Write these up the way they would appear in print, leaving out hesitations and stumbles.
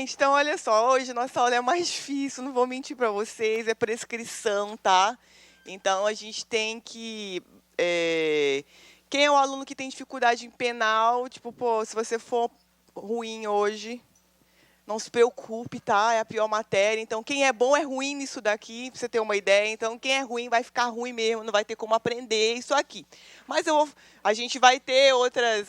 gente, então olha só, hoje nossa aula é mais difícil, não vou mentir para vocês, é prescrição, tá? Então a gente tem que. Quem é o aluno que tem dificuldade em penal, tipo, pô, se você for ruim hoje, não se preocupe, tá? É a pior matéria. Então, quem é bom é ruim nisso daqui, pra você ter uma ideia. Então, quem é ruim vai ficar ruim mesmo, não vai ter como aprender isso aqui. Mas a gente vai ter outras.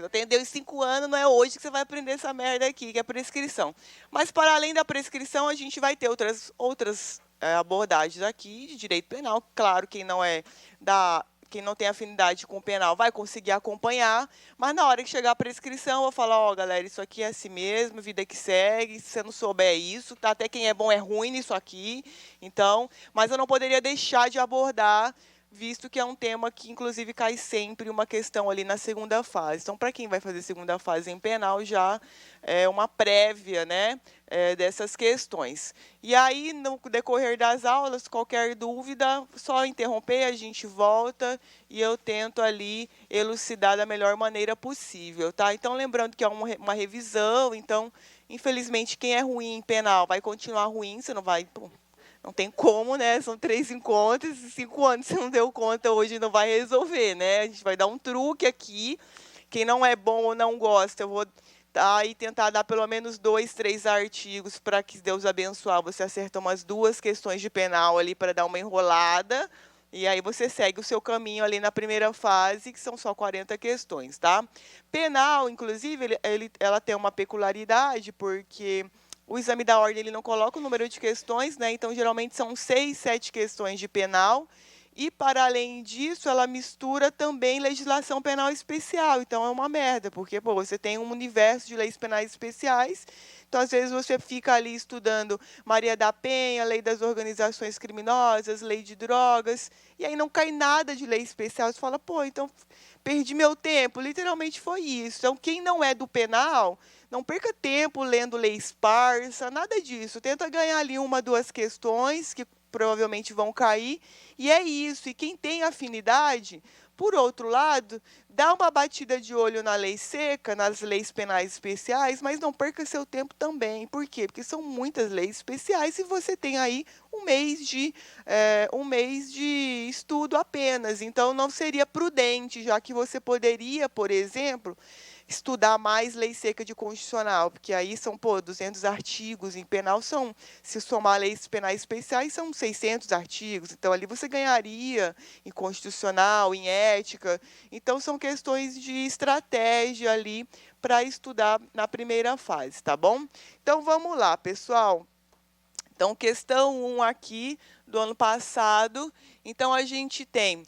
Atendeu em 5 anos, não é hoje que você vai aprender essa merda aqui, que é prescrição. Mas, para além da prescrição, a gente vai ter outras abordagens aqui de direito penal. Claro, quem não tem afinidade com o penal vai conseguir acompanhar, mas na hora que chegar a prescrição, eu vou falar, ó, galera, isso aqui é assim mesmo, vida que segue, se você não souber isso, tá? Até quem é bom é ruim nisso aqui, então, mas eu não poderia deixar de abordar, visto que é um tema que, inclusive, cai sempre uma questão ali na segunda fase. Então, para quem vai fazer segunda fase em penal, já é uma prévia, né, dessas questões. E aí, no decorrer das aulas, qualquer dúvida, só interromper, a gente volta e eu tento ali elucidar da melhor maneira possível, tá? Então, lembrando que é uma revisão, então, infelizmente, quem é ruim em penal vai continuar ruim, você não vai, pô, não tem como, né? São 3 encontros, 5 anos você não deu conta hoje, não vai resolver, né? A gente vai dar um truque aqui. Quem não é bom ou não gosta, eu vou aí tentar dar pelo menos 2, 3 artigos para que Deus abençoar. Você acerta umas 2 questões de penal ali para dar uma enrolada. E aí você segue o seu caminho ali na primeira fase, que são só 40 questões, tá? Penal, inclusive, ela tem uma peculiaridade, porque o exame da ordem ele não coloca o número de questões, né? Então, geralmente são 6, 7 questões de penal. E, para além disso, ela mistura também legislação penal especial. Então, é uma merda, porque pô, você tem um universo de leis penais especiais. Então, às vezes, você fica ali estudando Maria da Penha, lei das organizações criminosas, lei de drogas, e aí não cai nada de lei especial. Você fala, pô, então perdi meu tempo. Literalmente foi isso. Então, quem não é do penal, não perca tempo lendo lei esparsa, nada disso. Tenta ganhar ali 1, 2 questões que provavelmente vão cair, e é isso. E quem tem afinidade, por outro lado, dá uma batida de olho na lei seca, nas leis penais especiais, mas não perca seu tempo também. Por quê? Porque são muitas leis especiais e você tem aí um mês de estudo apenas. Então, não seria prudente, já que você poderia, por exemplo, estudar mais lei seca de constitucional, porque aí são, pô, 200 artigos, em penal são, se somar leis penais especiais, são 600 artigos, então ali você ganharia em constitucional, em ética, então são questões de estratégia ali para estudar na primeira fase, tá bom? Então vamos lá, pessoal. Então, questão 1 aqui do ano passado, então a gente tem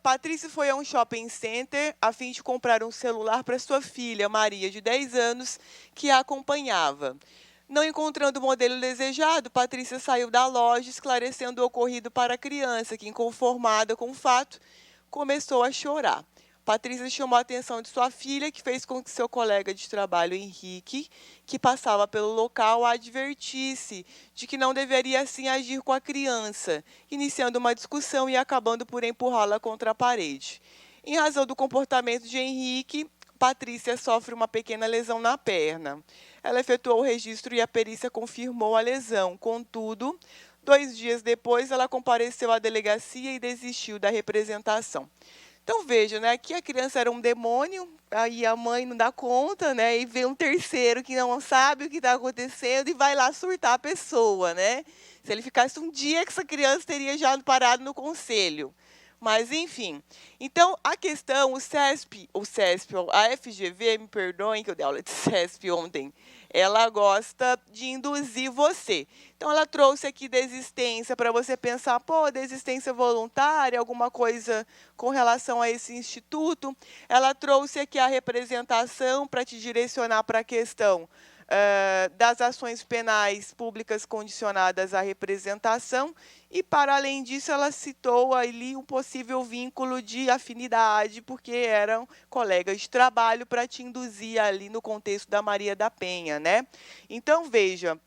Patrícia foi a um shopping center a fim de comprar um celular para sua filha, Maria, de 10 anos, que a acompanhava. Não encontrando o modelo desejado, Patrícia saiu da loja, esclarecendo o ocorrido para a criança, que, inconformada com o fato, começou a chorar. Patrícia chamou a atenção de sua filha, que fez com que seu colega de trabalho, Henrique, que passava pelo local, a advertisse de que não deveria assim agir com a criança, iniciando uma discussão e acabando por empurrá-la contra a parede. Em razão do comportamento de Henrique, Patrícia sofre uma pequena lesão na perna. Ela efetuou o registro e a perícia confirmou a lesão. Contudo, 2 dias depois, ela compareceu à delegacia e desistiu da representação. Então, veja, né, que a criança era um demônio, aí a mãe não dá conta, né, e vê um terceiro que não sabe o que está acontecendo e vai lá surtar a pessoa, né? Se ele ficasse um dia que essa criança teria já parado no conselho. Mas, enfim. Então, a questão, a FGV, me perdoem que eu dei aula de CESP ontem, ela gosta de induzir você. Então, ela trouxe aqui desistência para você pensar, pô, desistência voluntária, alguma coisa com relação a esse instituto. Ela trouxe aqui a representação para te direcionar para a questão das ações penais públicas condicionadas à representação e, para além disso, ela citou ali um possível vínculo de afinidade, porque eram colegas de trabalho, para te induzir ali no contexto da Maria da Penha, né? Então, veja,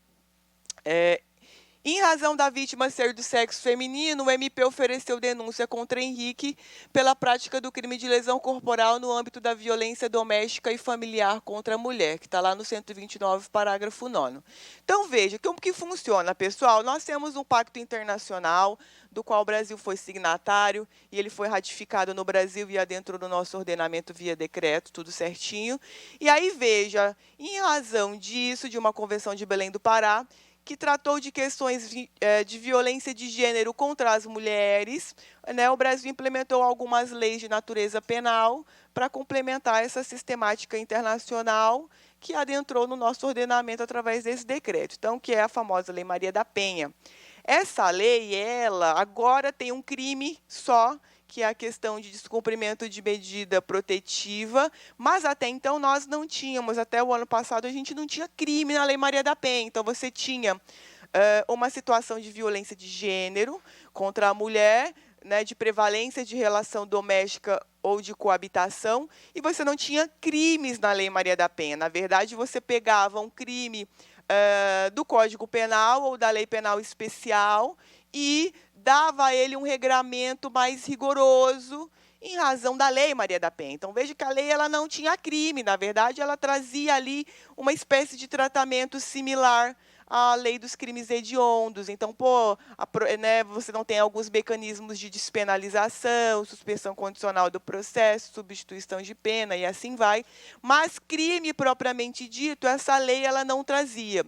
Em razão da vítima ser do sexo feminino, o MP ofereceu denúncia contra Henrique pela prática do crime de lesão corporal no âmbito da violência doméstica e familiar contra a mulher, que está lá no 129, parágrafo 9º. Então, veja, como que funciona, pessoal? Nós temos um pacto internacional, do qual o Brasil foi signatário, e ele foi ratificado no Brasil e adentrou no nosso ordenamento via decreto, tudo certinho. E aí, veja, em razão disso, de uma convenção de Belém do Pará, que tratou de questões de violência de gênero contra as mulheres, né, o Brasil implementou algumas leis de natureza penal para complementar essa sistemática internacional que adentrou no nosso ordenamento através desse decreto, então, que é a famosa Lei Maria da Penha. Essa lei, ela agora tem um crime só, que é a questão de descumprimento de medida protetiva, mas até então nós não tínhamos, até o ano passado a gente não tinha crime na Lei Maria da Penha, então você tinha uma situação de violência de gênero contra a mulher, né, de prevalência de relação doméstica ou de coabitação, e você não tinha crimes na Lei Maria da Penha. Na verdade, você pegava um crime do Código Penal ou da Lei Penal Especial e dava a ele um regramento mais rigoroso em razão da Lei Maria da Penha. Então, veja que a lei ela não tinha crime, na verdade, ela trazia ali uma espécie de tratamento similar à lei dos crimes hediondos. Então, né, você não tem alguns mecanismos de despenalização, suspensão condicional do processo, substituição de pena e assim vai. Mas crime propriamente dito, essa lei ela não trazia.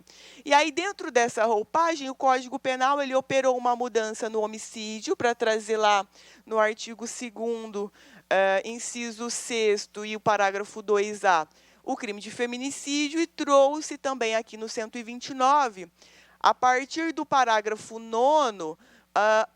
E aí, dentro dessa roupagem, o Código Penal ele operou uma mudança no homicídio para trazer lá no artigo 2º, inciso 6º e o parágrafo 2A, o crime de feminicídio, e trouxe também aqui no 129, a partir do parágrafo 9º,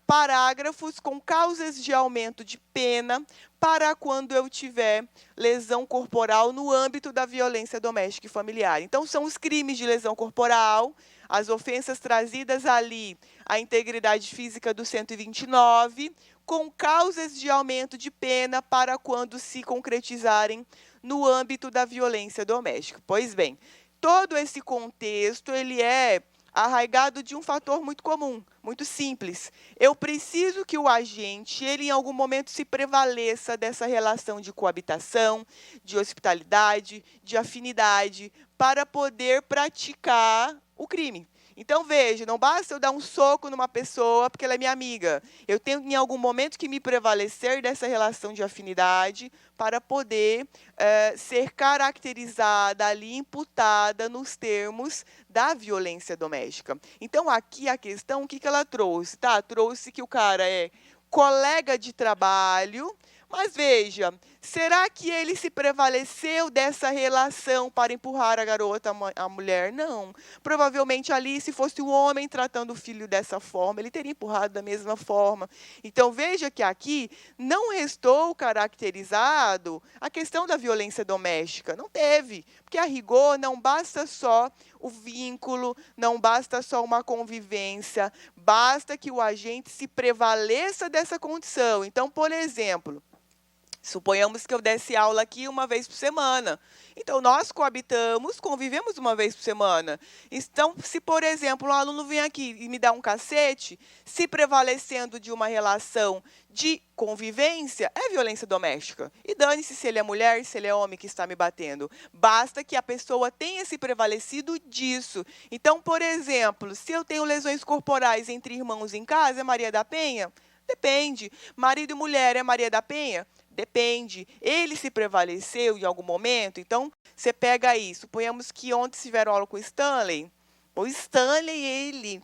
parágrafos com causas de aumento de pena para quando eu tiver lesão corporal no âmbito da violência doméstica e familiar. Então, são os crimes de lesão corporal, as ofensas trazidas ali à integridade física do 129, com causas de aumento de pena para quando se concretizarem no âmbito da violência doméstica. Pois bem, todo esse contexto ele é arraigado de um fator muito comum, muito simples. Eu preciso que o agente, ele em algum momento se prevaleça dessa relação de coabitação, de hospitalidade, de afinidade, para poder praticar o crime. Então, veja, não basta eu dar um soco numa pessoa porque ela é minha amiga. Eu tenho, em algum momento, que me prevalecer dessa relação de afinidade para poder ser caracterizada ali, imputada nos termos da violência doméstica. Então, aqui a questão, o que ela trouxe? Tá? Trouxe que o cara é colega de trabalho, mas veja, será que ele se prevaleceu dessa relação para empurrar a garota, a mulher? Não. Provavelmente ali, se fosse o homem tratando o filho dessa forma, ele teria empurrado da mesma forma. Então, veja que aqui não restou caracterizado a questão da violência doméstica. Não teve, porque a rigor não basta só o vínculo, não basta só uma convivência, basta que o agente se prevaleça dessa condição. Então, por exemplo, suponhamos que eu desse aula aqui uma vez por semana. Então, nós coabitamos, convivemos uma vez por semana. Então, se, por exemplo, um aluno vem aqui e me dá um cacete, se prevalecendo de uma relação de convivência, é violência doméstica. E dane-se se ele é mulher, se ele é homem que está me batendo. Basta que a pessoa tenha se prevalecido disso. Então, por exemplo, se eu tenho lesões corporais entre irmãos em casa, é Maria da Penha? Depende. Marido e mulher é Maria da Penha? Depende. Ele se prevaleceu em algum momento? Então, você pega aí. Suponhamos que ontem tiveram aula com o Stanley, ele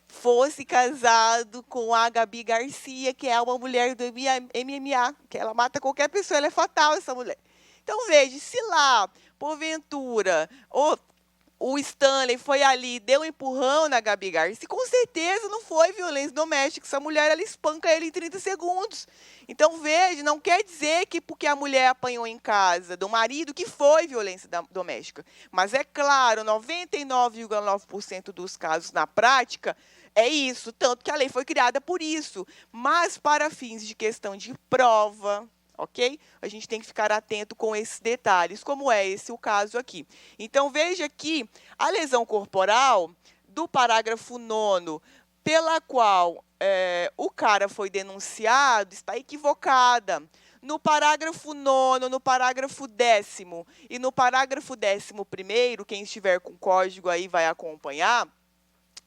fosse casado com a Gabi Garcia, que é uma mulher do MMA, que ela mata qualquer pessoa, ela é fatal, essa mulher. Então, veja, se lá, porventura, o Stanley foi ali, deu um empurrão na Gabi Garcia, com certeza não foi violência doméstica. Essa mulher, ela espanca ele em 30 segundos. Então, veja, não quer dizer que porque a mulher apanhou em casa do marido que foi violência doméstica. Mas é claro, 99,9% dos casos na prática é isso, tanto que a lei foi criada por isso. Mas para fins de questão de prova, ok? A gente tem que ficar atento com esses detalhes, como é esse o caso aqui. Então, veja que a lesão corporal, do parágrafo 9º pela qual o cara foi denunciado está equivocada. No parágrafo 9º, no parágrafo 10º e no parágrafo 11º, quem estiver com código aí vai acompanhar,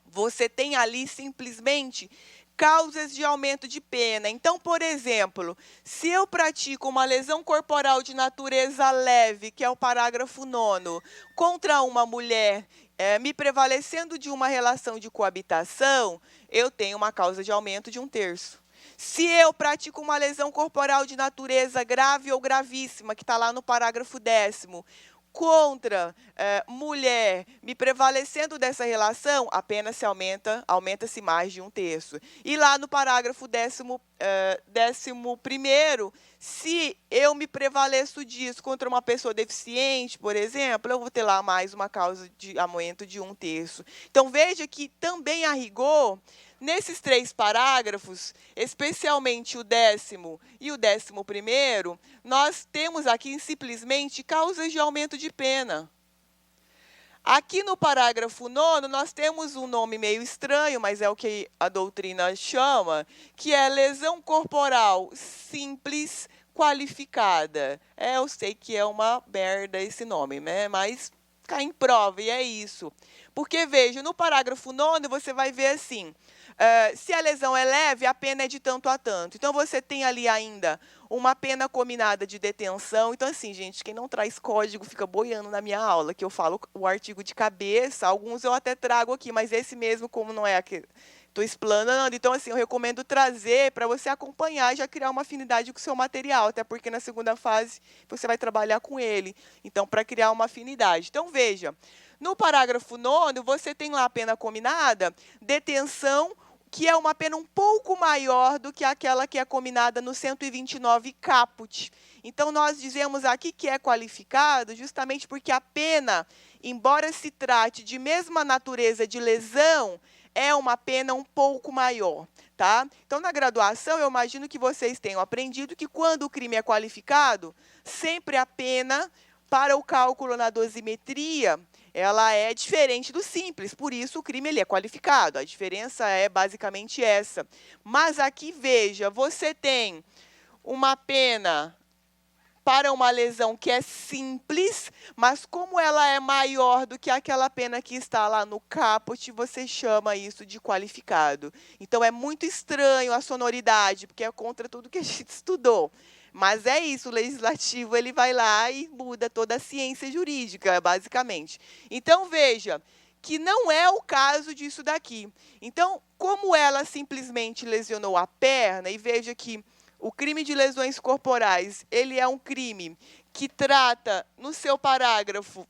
você tem ali simplesmente causas de aumento de pena. Então, por exemplo, se eu pratico uma lesão corporal de natureza leve, que é o parágrafo 9º, contra uma mulher, me prevalecendo de uma relação de coabitação, eu tenho uma causa de aumento de 1/3. Se eu pratico uma lesão corporal de natureza grave ou gravíssima, que está lá no parágrafo 10º, contra mulher, me prevalecendo dessa relação, a pena se aumenta-se mais de 1/3. E lá no parágrafo 11º, se eu me prevaleço disso contra uma pessoa deficiente, por exemplo, eu vou ter lá mais uma causa de aumento de 1/3. Então, veja que também, a rigor, nesses 3 parágrafos, especialmente o 10º e o 11º, nós temos aqui simplesmente causas de aumento de pena. Aqui no parágrafo 9º, nós temos um nome meio estranho, mas é o que a doutrina chama, que é lesão corporal simples qualificada. Eu sei que é uma merda esse nome, né? Mas cai em prova, e é isso. Porque, veja, no parágrafo 9º, você vai ver assim, se a lesão é leve, a pena é de tanto a tanto. Então, você tem ali ainda uma pena cominada de detenção. Então, assim, gente, quem não traz código fica boiando na minha aula, que eu falo o artigo de cabeça. Alguns eu até trago aqui, mas esse mesmo, como não é aqui, estou explanando. Então, assim, eu recomendo trazer para você acompanhar e já criar uma afinidade com o seu material, até porque na segunda fase você vai trabalhar com ele. Então, para criar uma afinidade. Então, veja, no parágrafo 9º, você tem lá a pena cominada, detenção, que é uma pena um pouco maior do que aquela que é cominada no 129 caput. Então, nós dizemos aqui que é qualificado justamente porque a pena, embora se trate de mesma natureza de lesão, é uma pena um pouco maior, tá? Então, na graduação, eu imagino que vocês tenham aprendido que quando o crime é qualificado, sempre a pena para o cálculo na dosimetria, ela é diferente do simples, por isso o crime ele é qualificado. A diferença é basicamente essa. Mas aqui, veja, você tem uma pena para uma lesão que é simples, mas como ela é maior do que aquela pena que está lá no caput, você chama isso de qualificado. Então, é muito estranho a sonoridade, porque é contra tudo que a gente estudou. Mas é isso, o legislativo ele vai lá e muda toda a ciência jurídica, basicamente. Então, veja que não é o caso disso daqui. Então, como ela simplesmente lesionou a perna, e veja que o crime de lesões corporais, ele é um crime que trata, no seu parágrafo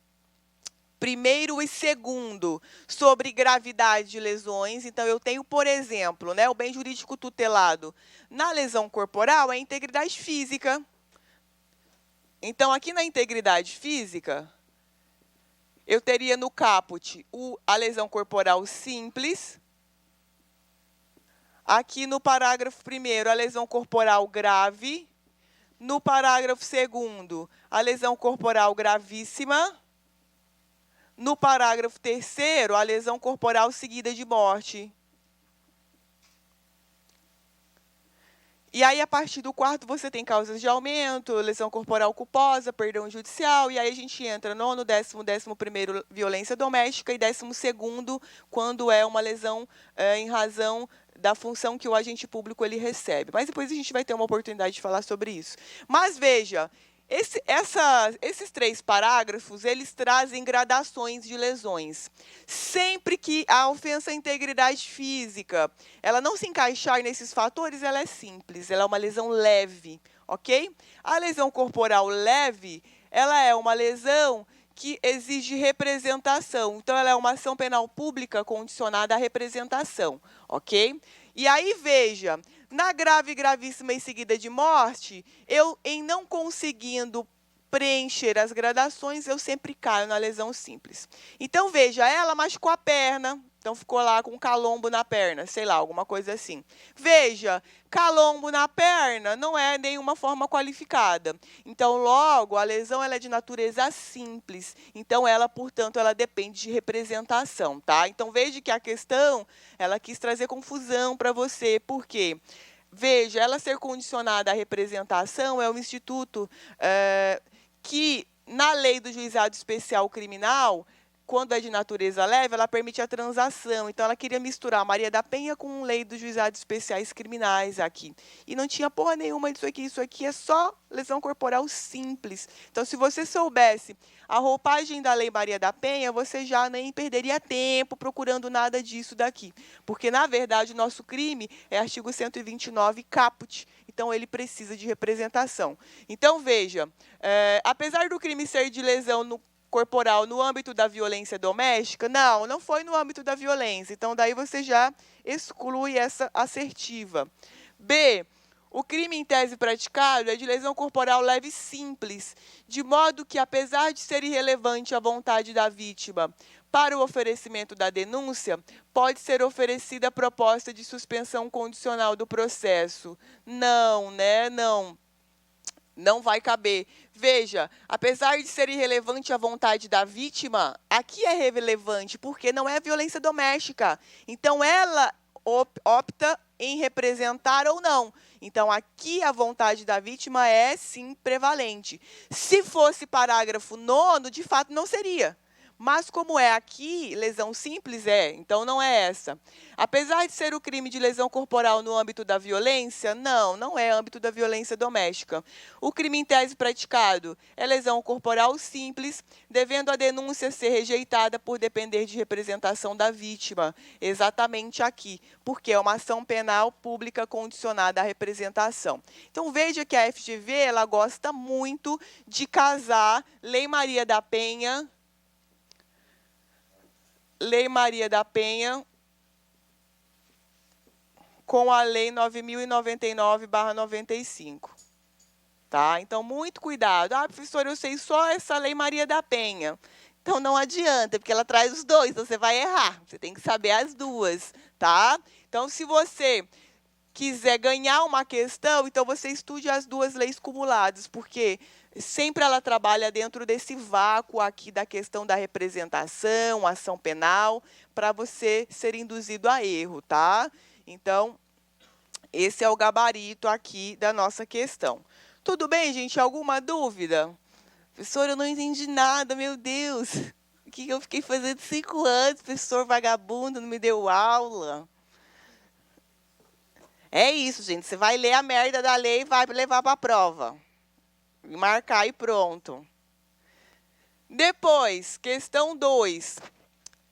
1º e 2º, sobre gravidade de lesões. Então, eu tenho, por exemplo, o bem jurídico tutelado na lesão corporal é a integridade física. Então, aqui na integridade física, eu teria no caput a lesão corporal simples. Aqui no parágrafo 1º, a lesão corporal grave. No parágrafo 2º, a lesão corporal gravíssima. No parágrafo 3º, a lesão corporal seguida de morte. E aí, a partir do 4º, você tem causas de aumento, lesão corporal culposa, perdão judicial, e aí a gente entra no 9º, 10º, 11º, violência doméstica, e 12º, quando é uma lesão em razão da função que o agente público ele recebe. Mas depois a gente vai ter uma oportunidade de falar sobre isso. Mas, veja, esses 3 parágrafos, eles trazem gradações de lesões. Sempre que a ofensa à integridade física, ela não se encaixar nesses fatores, ela é simples, ela é uma lesão leve, ok? A lesão corporal leve, ela é uma lesão que exige representação. Então, ela é uma ação penal pública condicionada à representação, ok? E aí, veja, na grave, gravíssima e seguida de morte, em não conseguindo preencher as gradações, eu sempre caio na lesão simples. Então, veja, ela machucou a perna. Então, ficou lá com calombo na perna, sei lá, alguma coisa assim. Veja, calombo na perna não é nenhuma forma qualificada. Então, logo, a lesão ela é de natureza simples. Então, ela, portanto, ela depende de representação, tá? Então, veja que a questão, ela quis trazer confusão para você. Por quê? Veja, ela ser condicionada à representação é um instituto que, na lei do juizado especial criminal, quando é de natureza leve, ela permite a transação. Então, ela queria misturar Maria da Penha com lei dos juizados especiais criminais aqui. E não tinha porra nenhuma disso aqui. Isso aqui é só lesão corporal simples. Então, se você soubesse a roupagem da lei Maria da Penha, você já nem perderia tempo procurando nada disso daqui. Porque, na verdade, o nosso crime é artigo 129 caput. Então, ele precisa de representação. Então, veja, apesar do crime ser de lesão corporal no âmbito da violência doméstica, não foi no âmbito da violência. Então, daí você já exclui essa assertiva. B, o crime em tese praticado é de lesão corporal leve e simples, de modo que, apesar de ser irrelevante a vontade da vítima para o oferecimento da denúncia, pode ser oferecida a proposta de suspensão condicional do processo. Não, né? Não vai caber. Veja, apesar de ser irrelevante a vontade da vítima, aqui é relevante, porque não é violência doméstica. Então, ela opta em representar ou não. Então, aqui a vontade da vítima é, sim, prevalente. Se fosse parágrafo 9º, de fato, não seria. Mas, como é aqui, lesão simples então não é essa. Apesar de ser o crime de lesão corporal no âmbito da violência, não é âmbito da violência doméstica. O crime em tese praticado é lesão corporal simples, devendo a denúncia ser rejeitada por depender de representação da vítima. Exatamente aqui, porque é uma ação penal pública condicionada à representação. Então, veja que a FGV ela gosta muito de casar Lei Maria da Penha com a Lei 9.099/95. Tá? Então, muito cuidado. Professor, eu sei só essa Lei Maria da Penha. Então, não adianta, porque ela traz os dois, então você vai errar. Você tem que saber as duas, tá? Então, se você quiser ganhar uma questão, então você estude as duas leis cumuladas, porque sempre ela trabalha dentro desse vácuo aqui da questão da representação, ação penal, para você ser induzido a erro, tá? Então, esse é o gabarito aqui da nossa questão. Tudo bem, gente? Alguma dúvida? Professor, eu não entendi nada, meu Deus. O que eu fiquei fazendo 5 anos? Professor vagabundo, não me deu aula. É isso, gente. Você vai ler a merda da lei e vai levar para a prova. E marcar e pronto. Depois, questão 2.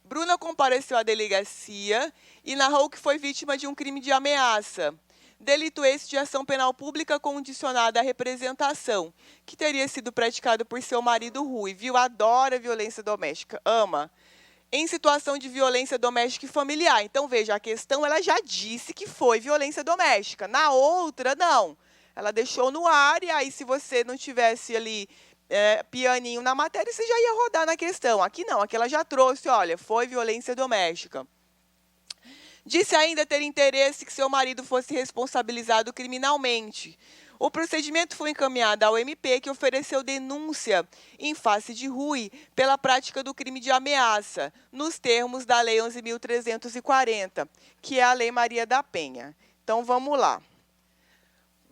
Bruna compareceu à delegacia e narrou que foi vítima de um crime de ameaça. Delito esse de ação penal pública condicionada à representação, que teria sido praticado por seu marido Rui. Viu? Adora violência doméstica. Ama. Em situação de violência doméstica e familiar. Então, veja, a questão ela já disse que foi violência doméstica. Na outra, não. Ela deixou no ar e aí, se você não tivesse ali pianinho na matéria, você já ia rodar na questão. Aqui não, aqui ela já trouxe, olha, foi violência doméstica. Disse ainda ter interesse que seu marido fosse responsabilizado criminalmente. O procedimento foi encaminhado ao MP, que ofereceu denúncia em face de Rui pela prática do crime de ameaça, nos termos da Lei 11.340, que é a Lei Maria da Penha. Então, vamos lá.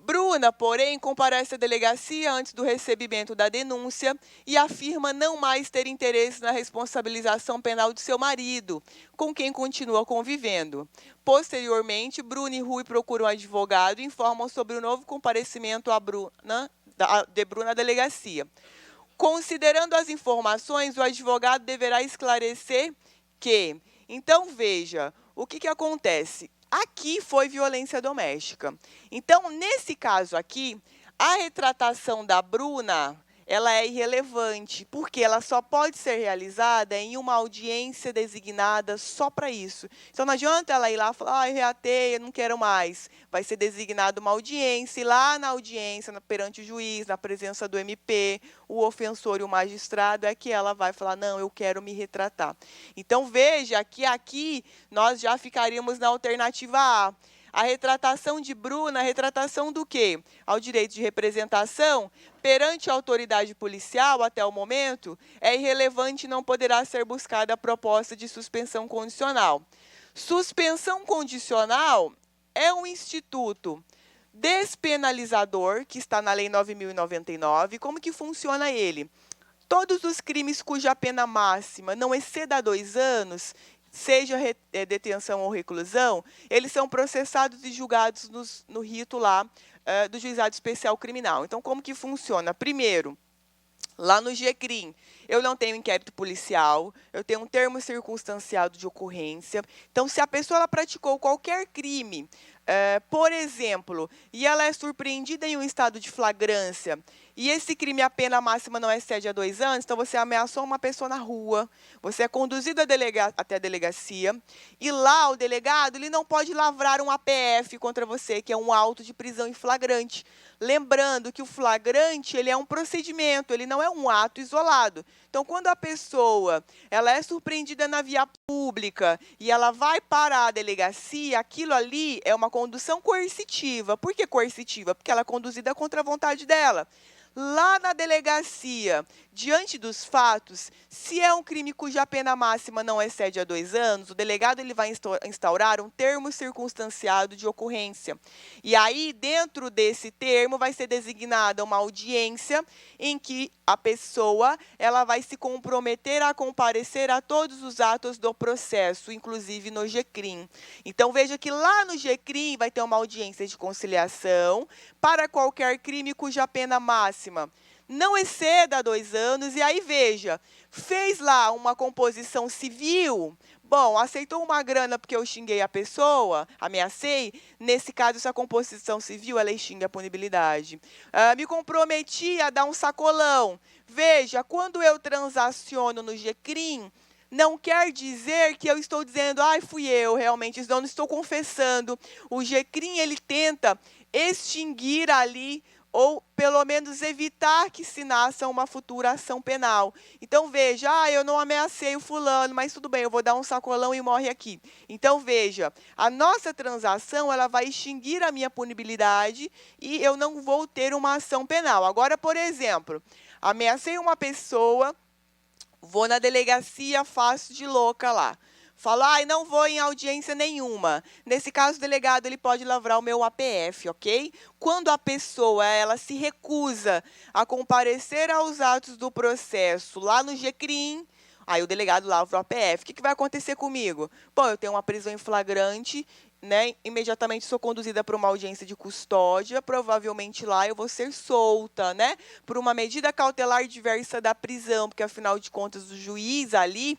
Bruna, porém, comparece à delegacia antes do recebimento da denúncia e afirma não mais ter interesse na responsabilização penal de seu marido, com quem continua convivendo. Posteriormente, Bruna e Rui procuram um advogado e informam sobre o novo comparecimento de Bruna à delegacia. Considerando as informações, o advogado deverá esclarecer que... Então, veja, o que acontece? Aqui foi violência doméstica. Então, nesse caso aqui, a retratação da Bruna, ela é irrelevante, porque ela só pode ser realizada em uma audiência designada só para isso. Então, não adianta ela ir lá e falar, reatei, eu não quero mais. Vai ser designada uma audiência, e lá na audiência, perante o juiz, na presença do MP, o ofensor e o magistrado, é que ela vai falar, não, eu quero me retratar. Então, veja que aqui nós já ficaríamos na alternativa A. A retratação de Bruna, a retratação do quê? Ao direito de representação, perante a autoridade policial, até o momento, é irrelevante e não poderá ser buscada a proposta de suspensão condicional. Suspensão condicional é um instituto despenalizador, que está na Lei 9.099. Como que funciona ele? Todos os crimes cuja pena máxima não exceda 2 anos, seja detenção ou reclusão, eles são processados e julgados no rito lá do Juizado Especial Criminal. Então, como que funciona? Primeiro, lá no GCRIM, eu não tenho inquérito policial, eu tenho um termo circunstanciado de ocorrência. Então, se a pessoa ela praticou qualquer crime, por exemplo, e ela é surpreendida em um estado de flagrância, e esse crime, a pena máxima não excede a 2 anos, então você ameaçou uma pessoa na rua, você é conduzido até a delegacia, e lá o delegado ele não pode lavrar um APF contra você, que é um auto de prisão em flagrante. Lembrando que o flagrante ele é um procedimento, ele não é um ato isolado. Então, quando a pessoa ela é surpreendida na via pública e ela vai para a delegacia, aquilo ali é uma condução coercitiva. Por que coercitiva? Porque ela é conduzida contra a vontade dela. Lá na delegacia, diante dos fatos, se é um crime cuja pena máxima não excede a 2 anos, o delegado ele vai instaurar um termo circunstanciado de ocorrência. E aí, dentro desse termo, vai ser designada uma audiência em que a pessoa ela vai se comprometer a comparecer a todos os atos do processo, inclusive no GCRIM. Então, veja que lá no GCRIM vai ter uma audiência de conciliação para qualquer crime cuja pena máxima não exceda 2 anos, e aí veja, fez lá uma composição civil, bom, aceitou uma grana porque eu xinguei a pessoa, ameacei, nesse caso, essa composição civil, ela extingue a punibilidade. Me comprometi a dar um sacolão. Veja, quando eu transaciono no GCRIM, não quer dizer que eu estou dizendo, fui eu, realmente, não estou confessando. O GCRIM, ele tenta extinguir ali ou, pelo menos, evitar que se nasça uma futura ação penal. Então, veja, eu não ameacei o fulano, mas tudo bem, eu vou dar um sacolão e morre aqui. Então, veja, a nossa transação ela vai extinguir a minha punibilidade e eu não vou ter uma ação penal. Agora, por exemplo, ameacei uma pessoa, vou na delegacia, faço de louca lá. Falo, não vou em audiência nenhuma. Nesse caso, o delegado ele pode lavrar o meu APF, ok? Quando a pessoa ela se recusa a comparecer aos atos do processo lá no GCRIM, aí o delegado lavra o APF. O que vai acontecer comigo? Bom, eu tenho uma prisão em flagrante, né? Imediatamente sou conduzida para uma audiência de custódia, provavelmente lá eu vou ser solta, né? Por uma medida cautelar diversa da prisão, porque afinal de contas o juiz ali,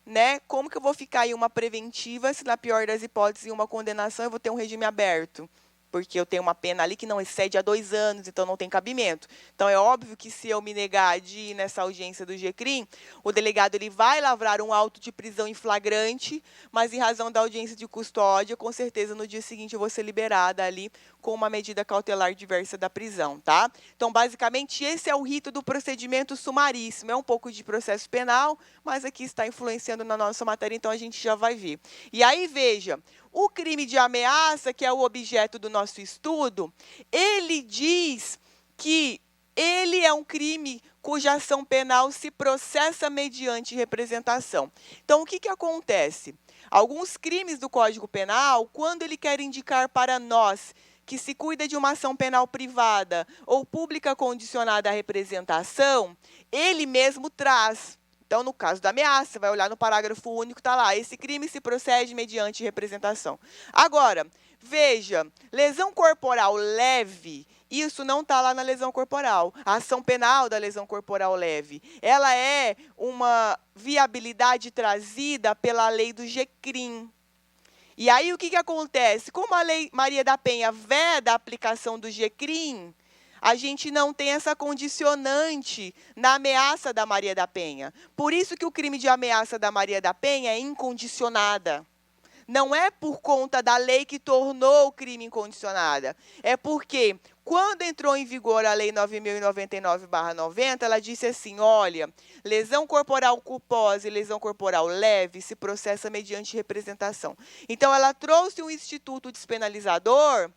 né? Como que eu vou ficar em uma preventiva se, na pior das hipóteses, em uma condenação eu vou ter um regime aberto? Porque eu tenho uma pena ali que não excede a 2 anos, então não tem cabimento. Então, é óbvio que se eu me negar de ir nessa audiência do GCRIM, o delegado ele vai lavrar um auto de prisão em flagrante, mas em razão da audiência de custódia, com certeza no dia seguinte eu vou ser liberada ali com uma medida cautelar diversa da prisão, tá? Então, basicamente, esse é o rito do procedimento sumaríssimo. É um pouco de processo penal, mas aqui está influenciando na nossa matéria, então a gente já vai ver. E aí, veja, o crime de ameaça, que é o objeto do nosso estudo, ele diz que ele é um crime cuja ação penal se processa mediante representação. Então, o que acontece? Alguns crimes do Código Penal, quando ele quer indicar para nós que se cuida de uma ação penal privada ou pública condicionada à representação, ele mesmo traz. Então, no caso da ameaça, vai olhar no parágrafo único, está lá, esse crime se procede mediante representação. Agora, veja, lesão corporal leve, isso não está lá na lesão corporal. A ação penal da lesão corporal leve, ela é uma viabilidade trazida pela lei do GCRIM. E aí, o que acontece? Como a Lei Maria da Penha veda a aplicação do GCRIM, A gente não tem essa condicionante na ameaça da Maria da Penha. Por isso que o crime de ameaça da Maria da Penha é incondicionada. Não é por conta da lei que tornou o crime incondicionada. É porque, quando entrou em vigor a Lei 9.099/90, ela disse assim, olha, lesão corporal culposa e lesão corporal leve se processa mediante representação. Então, ela trouxe um instituto despenalizador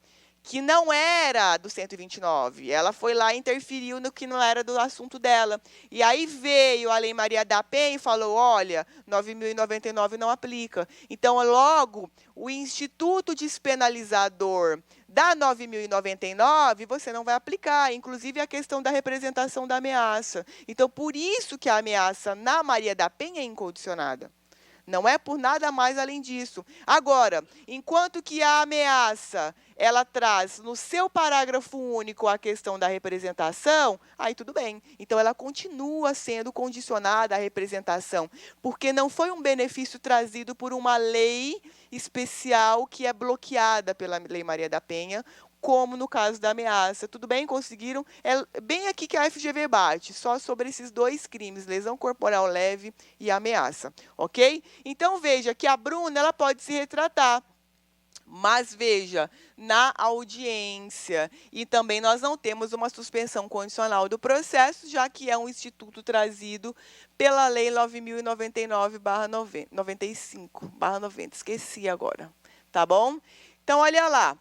que não era do 129. Ela foi lá e interferiu no que não era do assunto dela. E aí veio a Lei Maria da Penha e falou, olha, 9.099 não aplica. Então, logo, o instituto despenalizador da 9.099, você não vai aplicar, inclusive a questão da representação da ameaça. Então, por isso que a ameaça na Maria da Penha é incondicionada. Não é por nada mais além disso. Agora, enquanto que a ameaça, ela traz no seu parágrafo único a questão da representação, aí tudo bem. Então, ela continua sendo condicionada à representação, porque não foi um benefício trazido por uma lei especial que é bloqueada pela Lei Maria da Penha, como no caso da ameaça. Tudo bem? Conseguiram? É bem aqui que a FGV bate, só sobre esses dois crimes, lesão corporal leve e ameaça, ok? Então, veja que a Bruna, ela pode se retratar, mas, veja, na audiência, e também nós não temos uma suspensão condicional do processo, já que é um instituto trazido pela Lei 9.099/95/90, esqueci agora, tá bom? Então, olha lá.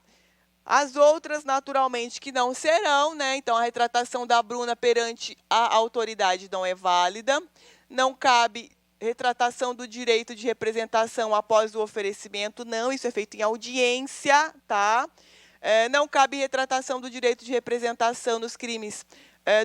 As outras, naturalmente, que não serão, né? Então, a retratação da Bruna perante a autoridade não é válida. Não cabe retratação do direito de representação após o oferecimento, não. Isso é feito em audiência, tá? Não cabe retratação do direito de representação nos crimes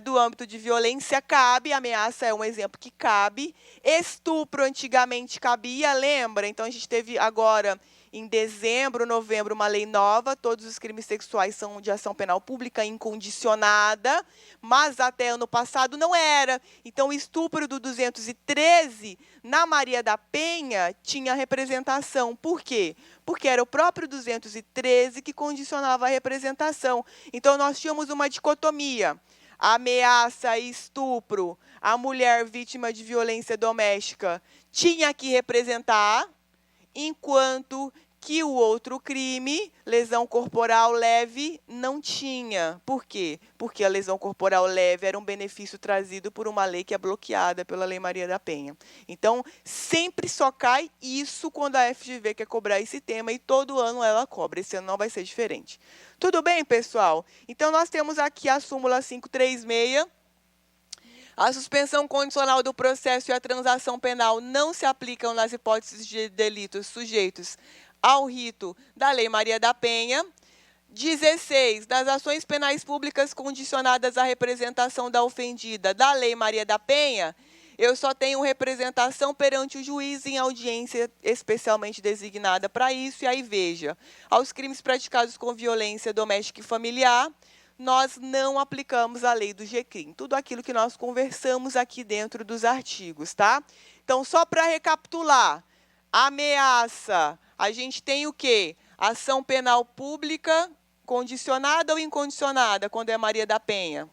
do âmbito de violência, cabe. Ameaça é um exemplo que cabe. Estupro, antigamente, cabia, lembra? Então, a gente teve agora, em dezembro, novembro, uma lei nova, todos os crimes sexuais são de ação penal pública incondicionada, mas até ano passado não era. Então, o estupro do 213, na Maria da Penha, tinha representação. Por quê? Porque era o próprio 213 que condicionava a representação. Então, nós tínhamos uma dicotomia. Ameaça e estupro, a mulher vítima de violência doméstica tinha que representar, enquanto que o outro crime, lesão corporal leve, não tinha. Por quê? Porque a lesão corporal leve era um benefício trazido por uma lei que é bloqueada pela Lei Maria da Penha. Então, sempre só cai isso quando a FGV quer cobrar esse tema, e todo ano ela cobra. Esse ano não vai ser diferente. Tudo bem, pessoal? Então, nós temos aqui a súmula 536. A suspensão condicional do processo e a transação penal não se aplicam nas hipóteses de delitos sujeitos ao rito da Lei Maria da Penha. 16. Das ações penais públicas condicionadas à representação da ofendida da Lei Maria da Penha, eu só tenho representação perante o juiz em audiência especialmente designada para isso. E aí, veja, aos crimes praticados com violência doméstica e familiar, nós não aplicamos a lei do GCRIM. Tudo aquilo que nós conversamos aqui dentro dos artigos, tá? Então, só para recapitular, ameaça, a gente tem o quê? Ação penal pública condicionada ou incondicionada, quando é Maria da Penha?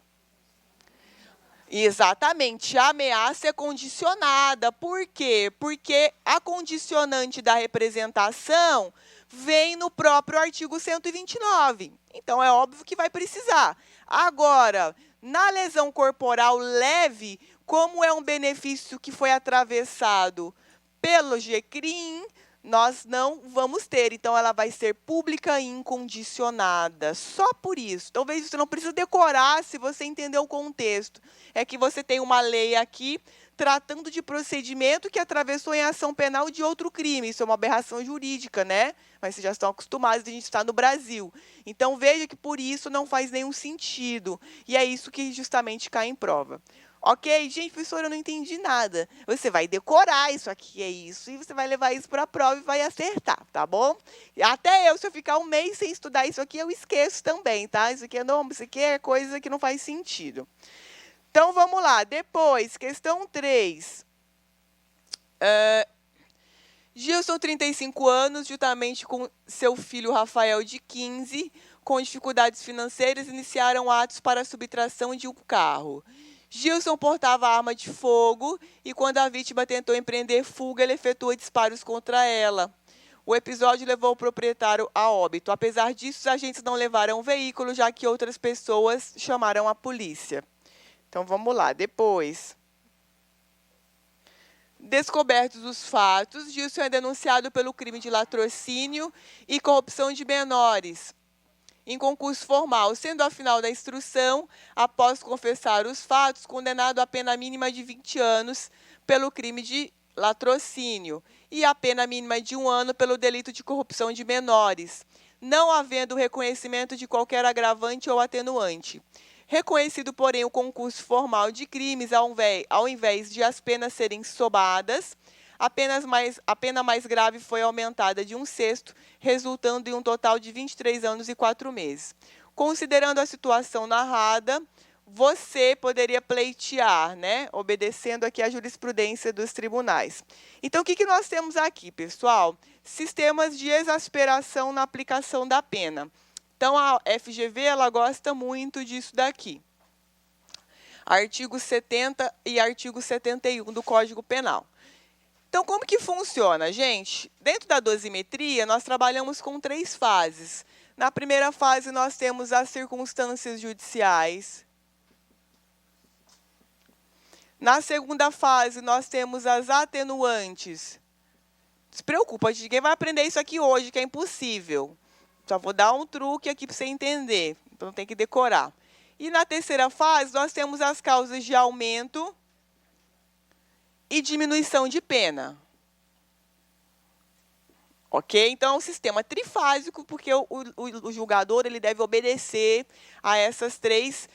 Exatamente, a ameaça é condicionada. Por quê? Porque a condicionante da representação vem no próprio artigo 129. Então, é óbvio que vai precisar. Agora, na lesão corporal leve, como é um benefício que foi atravessado pelo GCRIM, nós não vamos ter. Então, ela vai ser pública e incondicionada. Só por isso. Talvez você não precisa decorar se você entender o contexto. É que você tem uma lei aqui tratando de procedimento que atravessou em ação penal de outro crime. Isso é uma aberração jurídica, né? Mas vocês já estão acostumados, a gente está no Brasil. Então, veja que por isso não faz nenhum sentido. E é isso que justamente cai em prova. Ok? Gente, professora, eu não entendi nada. Você vai decorar isso aqui, é isso, e você vai levar isso para a prova e vai acertar, tá bom? Até eu, se eu ficar um mês sem estudar isso aqui, eu esqueço também, tá? Isso aqui é coisa que não faz sentido. Então, vamos lá. Depois, questão 3. Gilson, 35 anos, juntamente com seu filho Rafael, de 15, com dificuldades financeiras, iniciaram atos para a subtração de um carro. Gilson portava arma de fogo e, quando a vítima tentou empreender fuga, ele efetuou disparos contra ela. O episódio levou o proprietário a óbito. Apesar disso, os agentes não levaram o veículo, já que outras pessoas chamaram a polícia. Então, vamos lá. Depois, descobertos os fatos, Gilson é denunciado pelo crime de latrocínio e corrupção de menores em concurso formal, sendo, ao final da instrução, após confessar os fatos, condenado à pena mínima de 20 anos pelo crime de latrocínio e a pena mínima de 1 ano pelo delito de corrupção de menores, não havendo reconhecimento de qualquer agravante ou atenuante. Reconhecido, porém, o concurso formal de crimes, ao invés de as penas serem somadas, a pena mais grave foi aumentada de 1/6, resultando em um total de 23 anos e 4 meses. Considerando a situação narrada, você poderia pleitear, né, obedecendo aqui a jurisprudência dos tribunais. Então, o que nós temos aqui, pessoal? Sistemas de exasperação na aplicação da pena. Então, a FGV ela gosta muito disso daqui. Artigo 70 e artigo 71 do Código Penal. Então, como que funciona, gente? Dentro da dosimetria, nós trabalhamos com 3 fases. Na primeira fase, nós temos as circunstâncias judiciais. Na segunda fase, nós temos as atenuantes. Não se preocupa, ninguém vai aprender isso aqui hoje, que é impossível. Só vou dar um truque aqui para você entender. Então, tem que decorar. E na terceira fase, nós temos as causas de aumento e diminuição de pena. Ok? Então, é um sistema trifásico, porque o julgador ele deve obedecer a essas três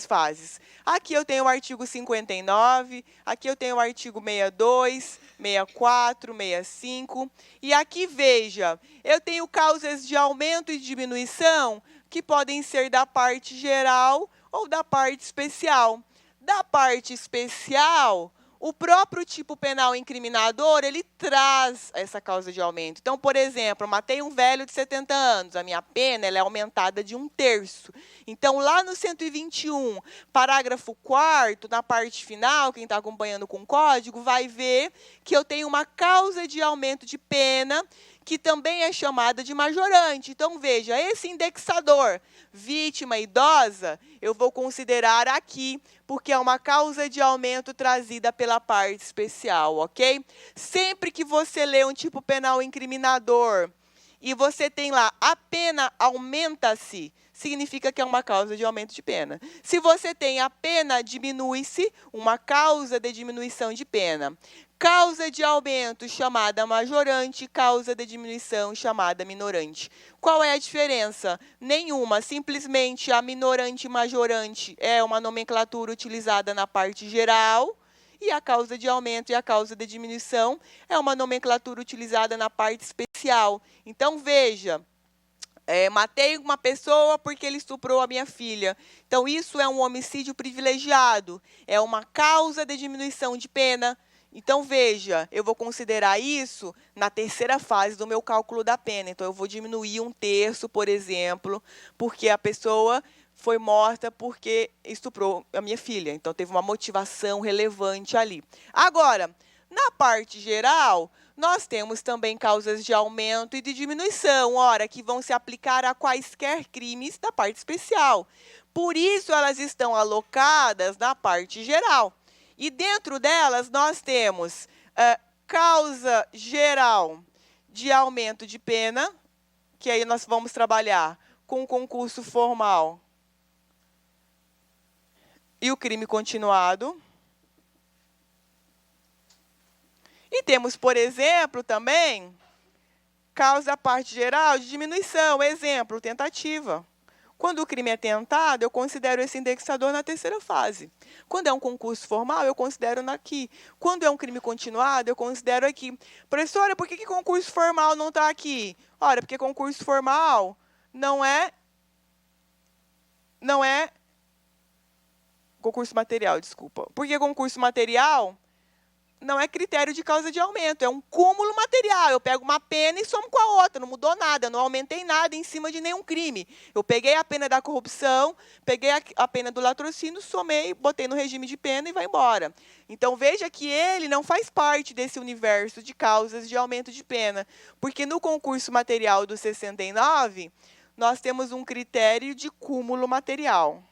fases. Aqui eu tenho o artigo 59, aqui eu tenho o artigo 62, 64, 65. E aqui, veja, eu tenho causas de aumento e diminuição que podem ser da parte geral ou da parte especial. Da parte especial, o próprio tipo penal incriminador, ele traz essa causa de aumento. Então, por exemplo, eu matei um velho de 70 anos, a minha pena ela é aumentada de 1/3. Então, lá no 121, parágrafo 4º, na parte final, quem está acompanhando com o código, vai ver que eu tenho uma causa de aumento de pena, que também é chamada de majorante. Então, veja, esse indexador, vítima idosa, eu vou considerar aqui, porque é uma causa de aumento trazida pela parte especial, ok? Sempre que você lê um tipo penal incriminador e você tem lá a pena aumenta-se, significa que é uma causa de aumento de pena. Se você tem a pena diminui-se, uma causa de diminuição de pena. Causa de aumento chamada majorante, causa de diminuição chamada minorante. Qual é a diferença? Nenhuma, simplesmente a minorante e majorante é uma nomenclatura utilizada na parte geral, e a causa de aumento e a causa de diminuição é uma nomenclatura utilizada na parte especial. Então, veja, matei uma pessoa porque ele estuprou a minha filha. Então, isso é um homicídio privilegiado, é uma causa de diminuição de pena. Então, veja, eu vou considerar isso na terceira fase do meu cálculo da pena. Então, eu vou diminuir 1/3, por exemplo, porque a pessoa foi morta porque estuprou a minha filha. Então, teve uma motivação relevante ali. Agora, na parte geral, nós temos também causas de aumento e de diminuição, ora, que vão se aplicar a quaisquer crimes da parte especial. Por isso, elas estão alocadas na parte geral. E dentro delas, nós temos causa geral de aumento de pena, que aí nós vamos trabalhar com o concurso formal e o crime continuado. E temos, por exemplo, também, causa parte geral de diminuição, exemplo, tentativa. Quando o crime é tentado, eu considero esse indexador na terceira fase. Quando é um concurso formal, eu considero aqui. Quando é um crime continuado, eu considero aqui. Professora, por que concurso formal não está aqui? Ora, porque concurso formal não é concurso material, desculpa. Porque concurso material não é critério de causa de aumento, é um cúmulo material. Eu pego uma pena e somo com a outra, não mudou nada, não aumentei nada em cima de nenhum crime. Eu peguei a pena da corrupção, peguei a pena do latrocínio, somei, botei no regime de pena e vai embora. Então, veja que ele não faz parte desse universo de causas de aumento de pena, porque no concurso material do 69, nós temos um critério de cúmulo material.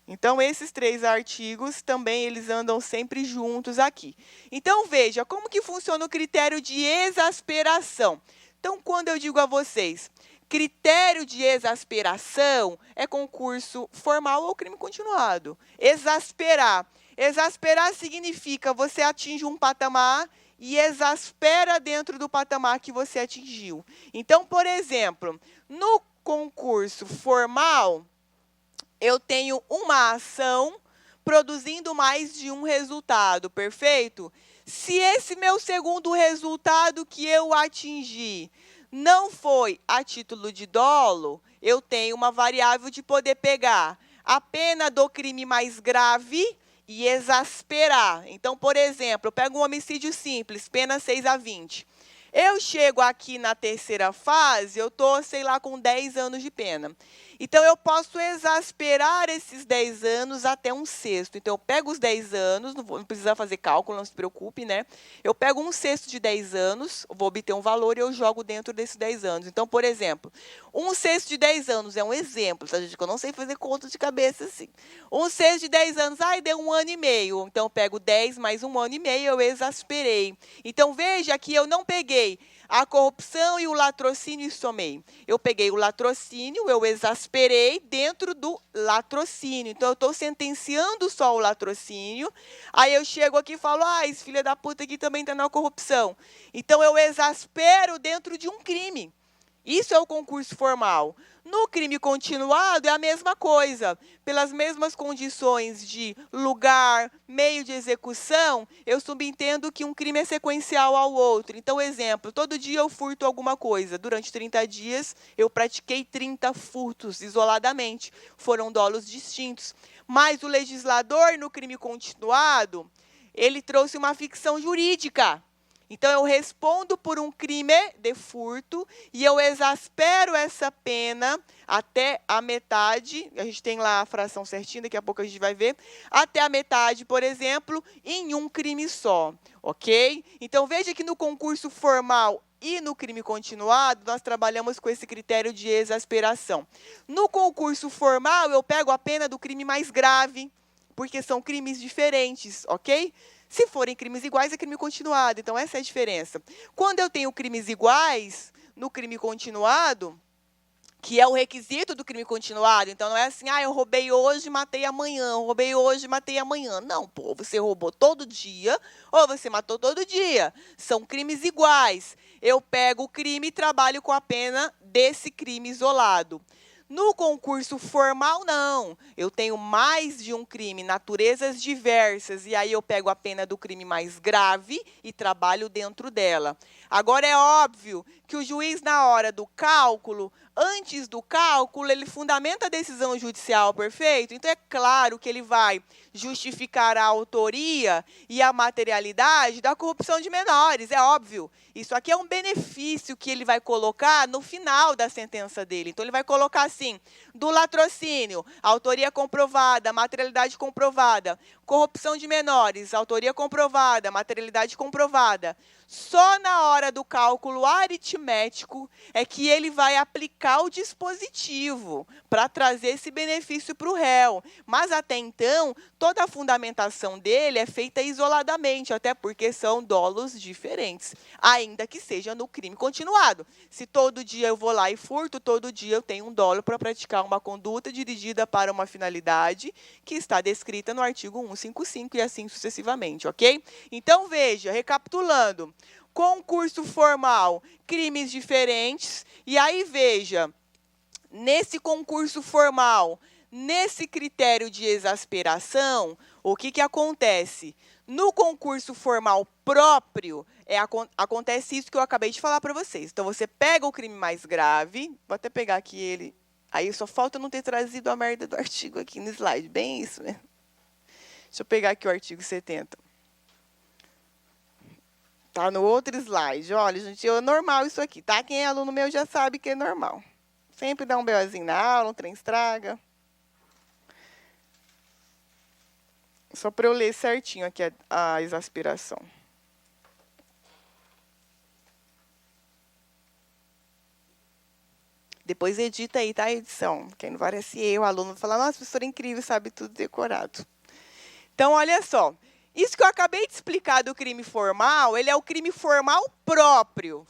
Então, esses 3 artigos também eles andam sempre juntos aqui. Então, veja como que funciona o critério de exasperação. Então, quando eu digo a vocês, critério de exasperação é concurso formal ou crime continuado. Exasperar. Exasperar significa você atinge um patamar e exaspera dentro do patamar que você atingiu. Então, por exemplo, no concurso formal, eu tenho uma ação produzindo mais de um resultado, perfeito? Se esse meu segundo resultado que eu atingi não foi a título de dolo, eu tenho uma variável de poder pegar a pena do crime mais grave e exasperar. Então, por exemplo, eu pego um homicídio simples, pena 6 a 20. Eu chego aqui na terceira fase, eu estou, sei lá, com 10 anos de pena. Então, eu posso exasperar esses 10 anos até um sexto. Então, eu pego os 10 anos, não precisa fazer cálculo, não se preocupe, né? Eu pego um sexto de 10 anos, vou obter um valor e eu jogo dentro desses 10 anos. Então, por exemplo, um sexto de 10 anos é um exemplo, tá, gente? Que eu não sei fazer conta de cabeça assim. Um sexto de 10 anos, deu 1 ano e meio. Então, eu pego 10 mais 1 ano e meio, eu exasperei. Então, veja que eu não peguei a corrupção e o latrocínio e somei. Eu peguei o latrocínio, eu exasperei dentro do latrocínio. Então, eu estou sentenciando só o latrocínio. Aí eu chego aqui e falo, esse filho da puta aqui também está na corrupção. Então, eu exaspero dentro de um crime. Isso é o concurso formal. No crime continuado é a mesma coisa. Pelas mesmas condições de lugar, meio de execução, eu subentendo que um crime é sequencial ao outro. Então, exemplo, todo dia eu furto alguma coisa. Durante 30 dias, eu pratiquei 30 furtos isoladamente. Foram dolos distintos. Mas o legislador, no crime continuado, ele trouxe uma ficção jurídica. Então, eu respondo por um crime de furto e eu exaspero essa pena até a metade. A gente tem lá a fração certinha, daqui a pouco a gente vai ver. Até a metade, por exemplo, em um crime só, ok? Então, veja que no concurso formal e no crime continuado, nós trabalhamos com esse critério de exasperação. No concurso formal, eu pego a pena do crime mais grave, porque são crimes diferentes, ok? Se forem crimes iguais, é crime continuado. Então, essa é a diferença. Quando eu tenho crimes iguais, no crime continuado, que é o requisito do crime continuado, então não é assim, eu roubei hoje, matei amanhã, roubei hoje, matei amanhã. Não, pô, você roubou todo dia ou você matou todo dia. São crimes iguais. Eu pego o crime e trabalho com a pena desse crime isolado. No concurso formal, não. Eu tenho mais de um crime, naturezas diversas, e aí eu pego a pena do crime mais grave e trabalho dentro dela. Agora, é óbvio que o juiz, na hora do cálculo, antes do cálculo, ele fundamenta a decisão judicial, perfeito? Então, é claro que ele vai justificar a autoria e a materialidade da corrupção de menores, é óbvio. Isso aqui é um benefício que ele vai colocar no final da sentença dele. Então, ele vai colocar assim, do latrocínio, autoria comprovada, materialidade comprovada, corrupção de menores, autoria comprovada, materialidade comprovada. Só na hora do cálculo aritmético é que ele vai aplicar o dispositivo para trazer esse benefício para o réu. Mas, até então, toda a fundamentação dele é feita isoladamente, até porque são dolos diferentes, ainda que seja no crime continuado. Se todo dia eu vou lá e furto, todo dia eu tenho um dolo para praticar uma conduta dirigida para uma finalidade que está descrita no artigo 155 e assim sucessivamente, ok? Então, veja, recapitulando, concurso formal, crimes diferentes, e aí veja, nesse concurso formal, nesse critério de exasperação, o que acontece? No concurso formal próprio, acontece isso que eu acabei de falar para vocês. Então, você pega o crime mais grave, vou até pegar aqui ele, aí só falta não ter trazido a merda do artigo aqui no slide, bem isso, né? Deixa eu pegar aqui o artigo 70. Tá no outro slide. Olha, gente, é normal isso aqui, tá? Quem é aluno meu já sabe que é normal. Sempre dá um BOzinho na aula, um trem estraga. Só para eu ler certinho aqui a exasperação. Depois edita aí, tá, a edição. Quem não parece eu, o aluno fala, nossa, professora é incrível, sabe tudo decorado. Então, olha só. Isso que eu acabei de explicar do crime formal, ele é o crime formal próprio.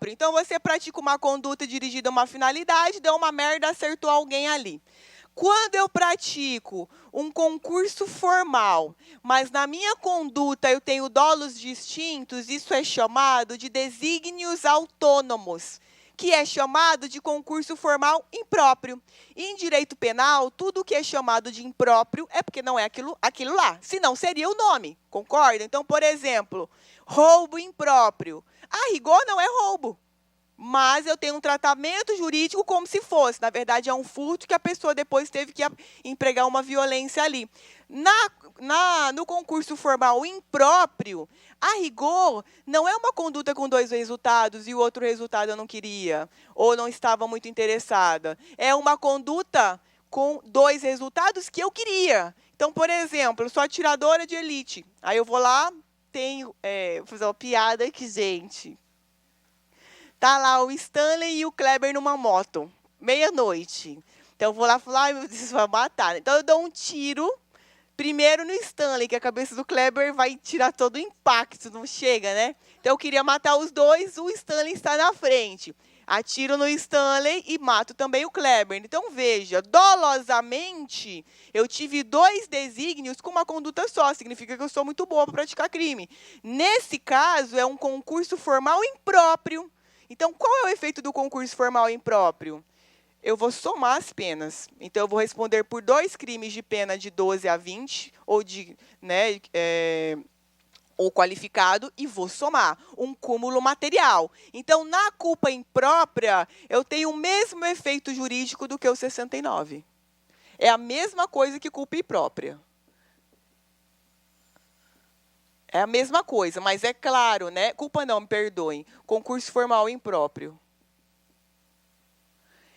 Então, você pratica uma conduta dirigida a uma finalidade, deu uma merda, acertou alguém ali. Quando eu pratico um concurso formal, mas na minha conduta eu tenho dolos distintos, isso é chamado de desígnios autônomos, que é chamado de concurso formal impróprio. E em direito penal, tudo que é chamado de impróprio é porque não é aquilo lá, senão seria o nome, concorda? Então, por exemplo, roubo impróprio. A rigor não é roubo, mas eu tenho um tratamento jurídico como se fosse. Na verdade, é um furto que a pessoa depois teve que empregar uma violência ali. No concurso formal impróprio, a rigor, não é uma conduta com 2 resultados e o outro resultado eu não queria, ou não estava muito interessada. É uma conduta com 2 resultados que eu queria. Então, por exemplo, eu sou atiradora de elite. Aí eu vou lá, vou fazer uma piada aqui, gente. Tá lá o Stanley e o Kleber numa moto, meia-noite. Então, eu vou lá e falo, ai, meu Deus, vai matar. Então, eu dou um tiro, primeiro no Stanley, que a cabeça do Kleber vai tirar todo o impacto, não chega, né? Então, eu queria matar os dois, o Stanley está na frente. Atiro no Stanley e mato também o Kleber. Então, veja, dolosamente, eu tive 2 desígnios com uma conduta só. Significa que eu sou muito boa para praticar crime. Nesse caso, é um concurso formal impróprio. Então, qual é o efeito do concurso formal impróprio? Eu vou somar as penas. Então, eu vou responder por 2 crimes de pena de 12 a 20, ou qualificado, e vou somar um cúmulo material. Então, na culpa imprópria, eu tenho o mesmo efeito jurídico do que o 69. É a mesma coisa que culpa imprópria. É a mesma coisa, mas é claro, né? Culpa não, me perdoem. Concurso formal impróprio.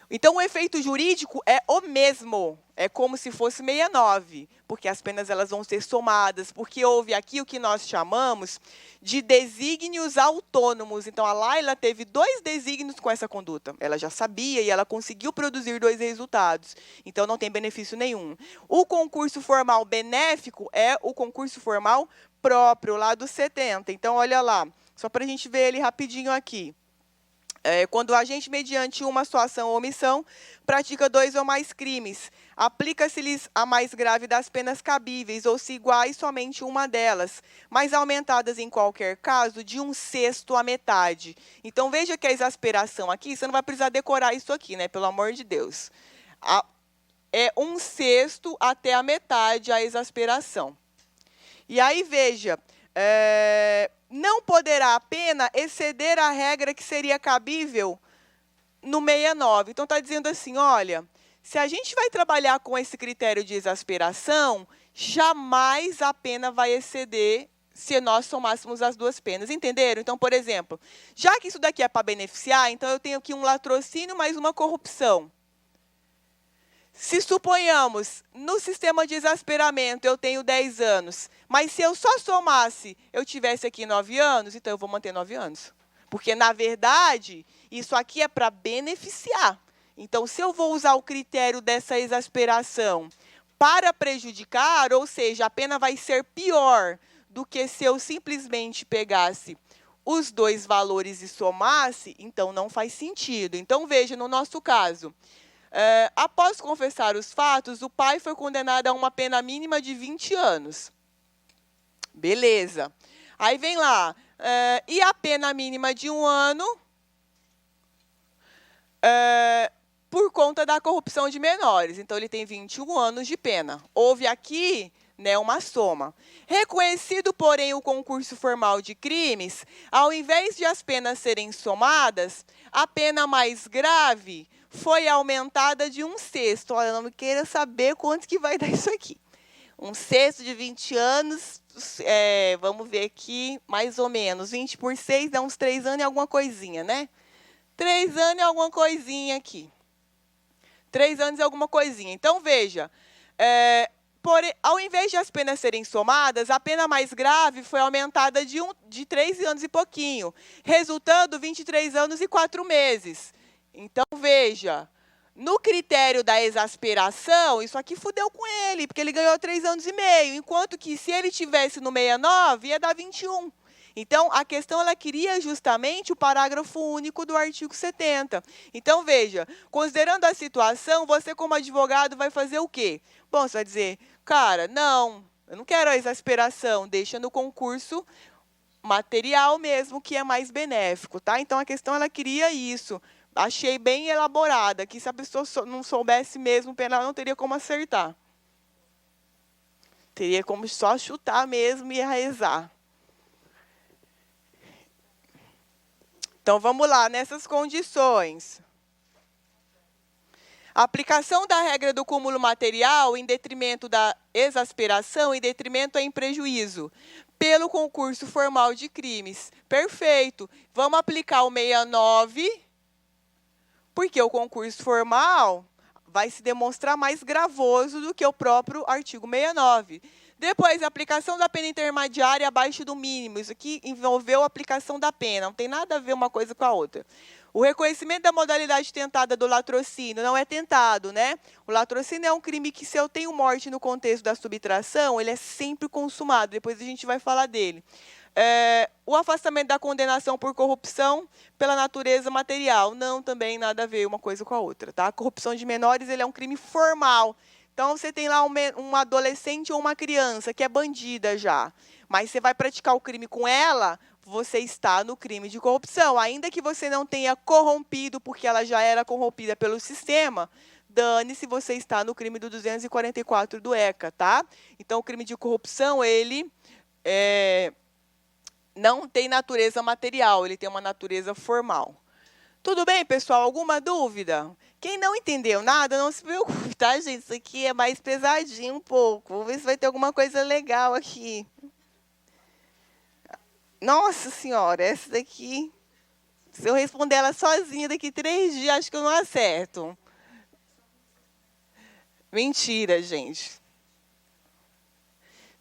Então, o efeito jurídico é o mesmo. É como se fosse 69, porque as penas elas vão ser somadas, porque houve aqui o que nós chamamos de desígnios autônomos. Então, a Laila teve 2 desígnios com essa conduta. Ela já sabia e ela conseguiu produzir 2 resultados. Então, não tem benefício nenhum. O concurso formal benéfico é o concurso formal próprio, lá dos 70. Então, olha lá, só para a gente ver ele rapidinho aqui. Quando o agente, mediante uma só ação ou omissão, pratica 2 ou mais crimes, aplica-se-lhes a mais grave das penas cabíveis, ou se iguais somente uma delas, mas aumentadas em qualquer caso de 1/6 à metade. Então, veja que a exasperação aqui, você não vai precisar decorar isso aqui, né? Pelo amor de Deus. É 1/6 até a metade a exasperação. E aí, veja, não poderá a pena exceder a regra que seria cabível no 69. Então, está dizendo assim, olha, se a gente vai trabalhar com esse critério de exasperação, jamais a pena vai exceder se nós somássemos as 2 penas. Entenderam? Então, por exemplo, já que isso daqui é para beneficiar, então eu tenho aqui um latrocínio mais uma corrupção. Se suponhamos, no sistema de exasperamento, eu tenho 10 anos, mas se eu só somasse, eu tivesse aqui 9 anos, então eu vou manter 9 anos. Porque, na verdade, isso aqui é para beneficiar. Então, se eu vou usar o critério dessa exasperação para prejudicar, ou seja, a pena vai ser pior do que se eu simplesmente pegasse os 2 valores e somasse, então não faz sentido. Então, veja, no nosso caso, após confessar os fatos, o pai foi condenado a uma pena mínima de 20 anos. Beleza. Aí vem lá, e a pena mínima de 1 ano por conta da corrupção de menores. Então, ele tem 21 anos de pena. Houve aqui, né, uma soma. Reconhecido, porém, o concurso formal de crimes, ao invés de as penas serem somadas, a pena mais grave foi aumentada de 1/6. Olha, não me queira saber quanto que vai dar isso aqui. Um sexto de 20 anos, vamos ver aqui, mais ou menos. 20 por 6 dá uns 3 anos e alguma coisinha, né? 3 anos e alguma coisinha aqui. 3 anos e alguma coisinha. Então, veja, ao invés de as penas serem somadas, a pena mais grave foi aumentada de 3 anos e pouquinho, resultando 23 anos e 4 meses. Então, veja, no critério da exasperação, isso aqui fudeu com ele, porque ele ganhou 3 anos e meio, enquanto que se ele tivesse no 69, ia dar 21. Então, a questão ela queria justamente o parágrafo único do artigo 70. Então, veja, considerando a situação, você como advogado vai fazer o quê? Bom, você vai dizer, cara, não, eu não quero a exasperação, deixa no concurso material mesmo, que é mais benéfico, tá? Então, a questão ela queria isso. Achei bem elaborada, que se a pessoa não soubesse mesmo o penal, não teria como acertar. Teria como só chutar mesmo e rezar. Então, vamos lá, nessas condições. A aplicação da regra do cúmulo material em detrimento da exasperação, em detrimento em prejuízo, pelo concurso formal de crimes. Perfeito. Vamos aplicar o 69, porque o concurso formal vai se demonstrar mais gravoso do que o próprio artigo 69. Depois, a aplicação da pena intermediária abaixo do mínimo. Isso aqui envolveu a aplicação da pena, não tem nada a ver uma coisa com a outra. O reconhecimento da modalidade tentada do latrocínio não é tentado, né? O latrocínio é um crime que, se eu tenho morte no contexto da subtração, ele é sempre consumado. Depois a gente vai falar dele. O afastamento da condenação por corrupção pela natureza material. Não, também nada a ver uma coisa com a outra, tá? A corrupção de menores ele é um crime formal. Então, você tem lá um adolescente ou uma criança que é bandida já, mas você vai praticar o crime com ela, você está no crime de corrupção. Ainda que você não tenha corrompido, porque ela já era corrompida pelo sistema, dane-se, você está no crime do 244 do ECA, tá? Então, o crime de corrupção, ele não tem natureza material, ele tem uma natureza formal. Tudo bem, pessoal? Alguma dúvida? Quem não entendeu nada, não se preocupe, tá, gente? Isso aqui é mais pesadinho um pouco. Vamos ver se vai ter alguma coisa legal aqui. Nossa Senhora, essa daqui... Se eu responder ela sozinha daqui 3 dias, acho que eu não acerto. Mentira, gente.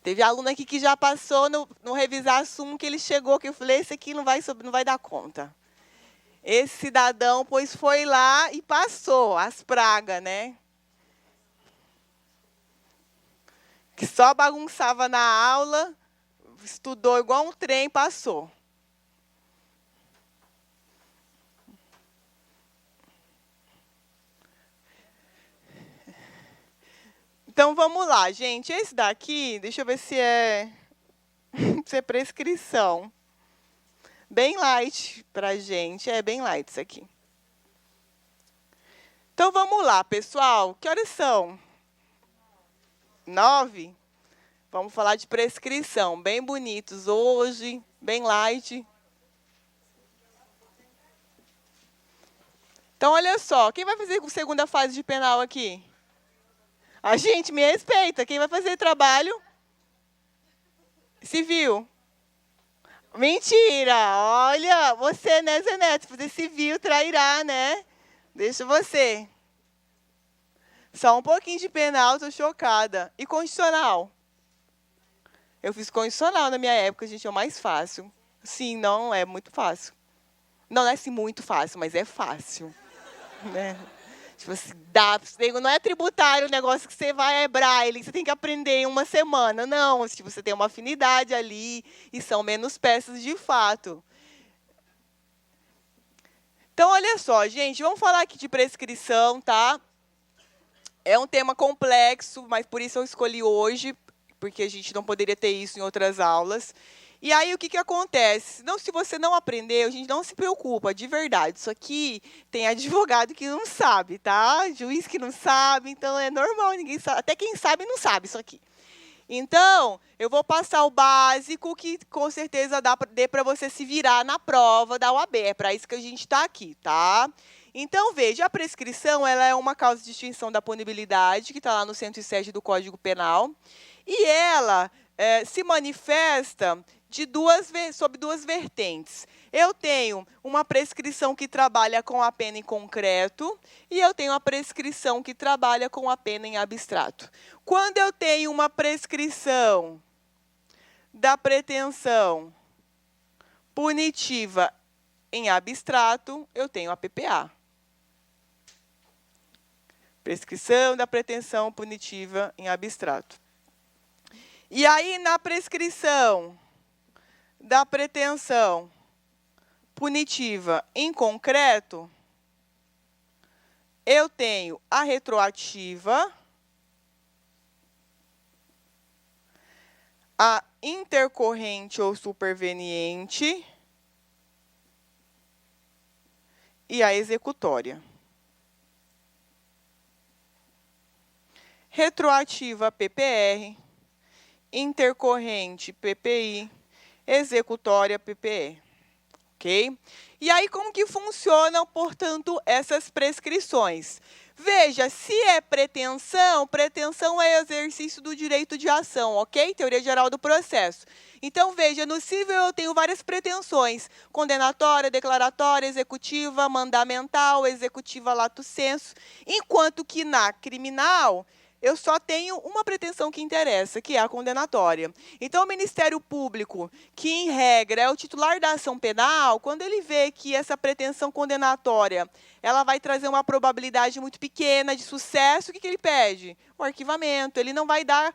Teve aluno aqui que já passou no revisar Sum, que ele chegou, que eu falei, esse aqui não vai dar conta. Esse cidadão, pois, foi lá e passou as pragas, né? Que só bagunçava na aula, estudou igual um trem, passou. Então, vamos lá, gente. Esse daqui, deixa eu ver se é prescrição. Bem light para gente. É bem light isso aqui. Então, vamos lá, pessoal. Que horas são? 9? Vamos falar de prescrição. Bem bonitos hoje, bem light. Então, olha só. Quem vai fazer a segunda fase de penal aqui? A gente, me respeita. Quem vai fazer trabalho? Civil. Mentira! Olha, você, né, Zé Neto? Fazer civil trairá, né? Deixa você. Só um pouquinho de penal, tô chocada. E constitucional? Eu fiz constitucional na minha época, gente, é o mais fácil. Sim, não, é muito fácil. Não é assim muito fácil, mas é fácil. Né? Tipo assim, não é tributário o negócio que você vai, é braille, que você tem que aprender em uma semana. Não, tipo, você tem uma afinidade ali e são menos peças de fato. Então, olha só, gente, vamos falar aqui de prescrição, tá? É um tema complexo, mas por isso eu escolhi hoje, porque a gente não poderia ter isso em outras aulas. E aí, o que acontece? Não, se você não aprendeu, a gente não se preocupa, de verdade. Isso aqui tem advogado que não sabe, tá? Juiz que não sabe, então é normal, ninguém sabe. Até quem sabe não sabe isso aqui. Então, eu vou passar o básico que com certeza dê para você se virar na prova da OAB. É para isso que a gente está aqui, tá? Então, veja, a prescrição ela é uma causa de extinção da punibilidade, que está lá no 107 do Código Penal. E ela se manifesta sob duas vertentes. Eu tenho uma prescrição que trabalha com a pena em concreto e eu tenho a prescrição que trabalha com a pena em abstrato. Quando eu tenho uma prescrição da pretensão punitiva em abstrato, eu tenho a PPA. Prescrição da pretensão punitiva em abstrato. E aí, na prescrição da pretensão punitiva em concreto, eu tenho a retroativa, a intercorrente ou superveniente e a executória. Retroativa PPR, intercorrente PPI, executória PPE. Ok? E aí, como que funcionam, portanto, essas prescrições? Veja, se é pretensão, pretensão é exercício do direito de ação, ok? Teoria geral do processo. Então, veja, no cível eu tenho várias pretensões: condenatória, declaratória, executiva, mandamental, executiva lato sensu, enquanto que na criminal eu só tenho uma pretensão que interessa, que é a condenatória. Então, o Ministério Público, que em regra é o titular da ação penal, quando ele vê que essa pretensão condenatória ela vai trazer uma probabilidade muito pequena de sucesso, o que ele pede? O arquivamento. Ele não vai dar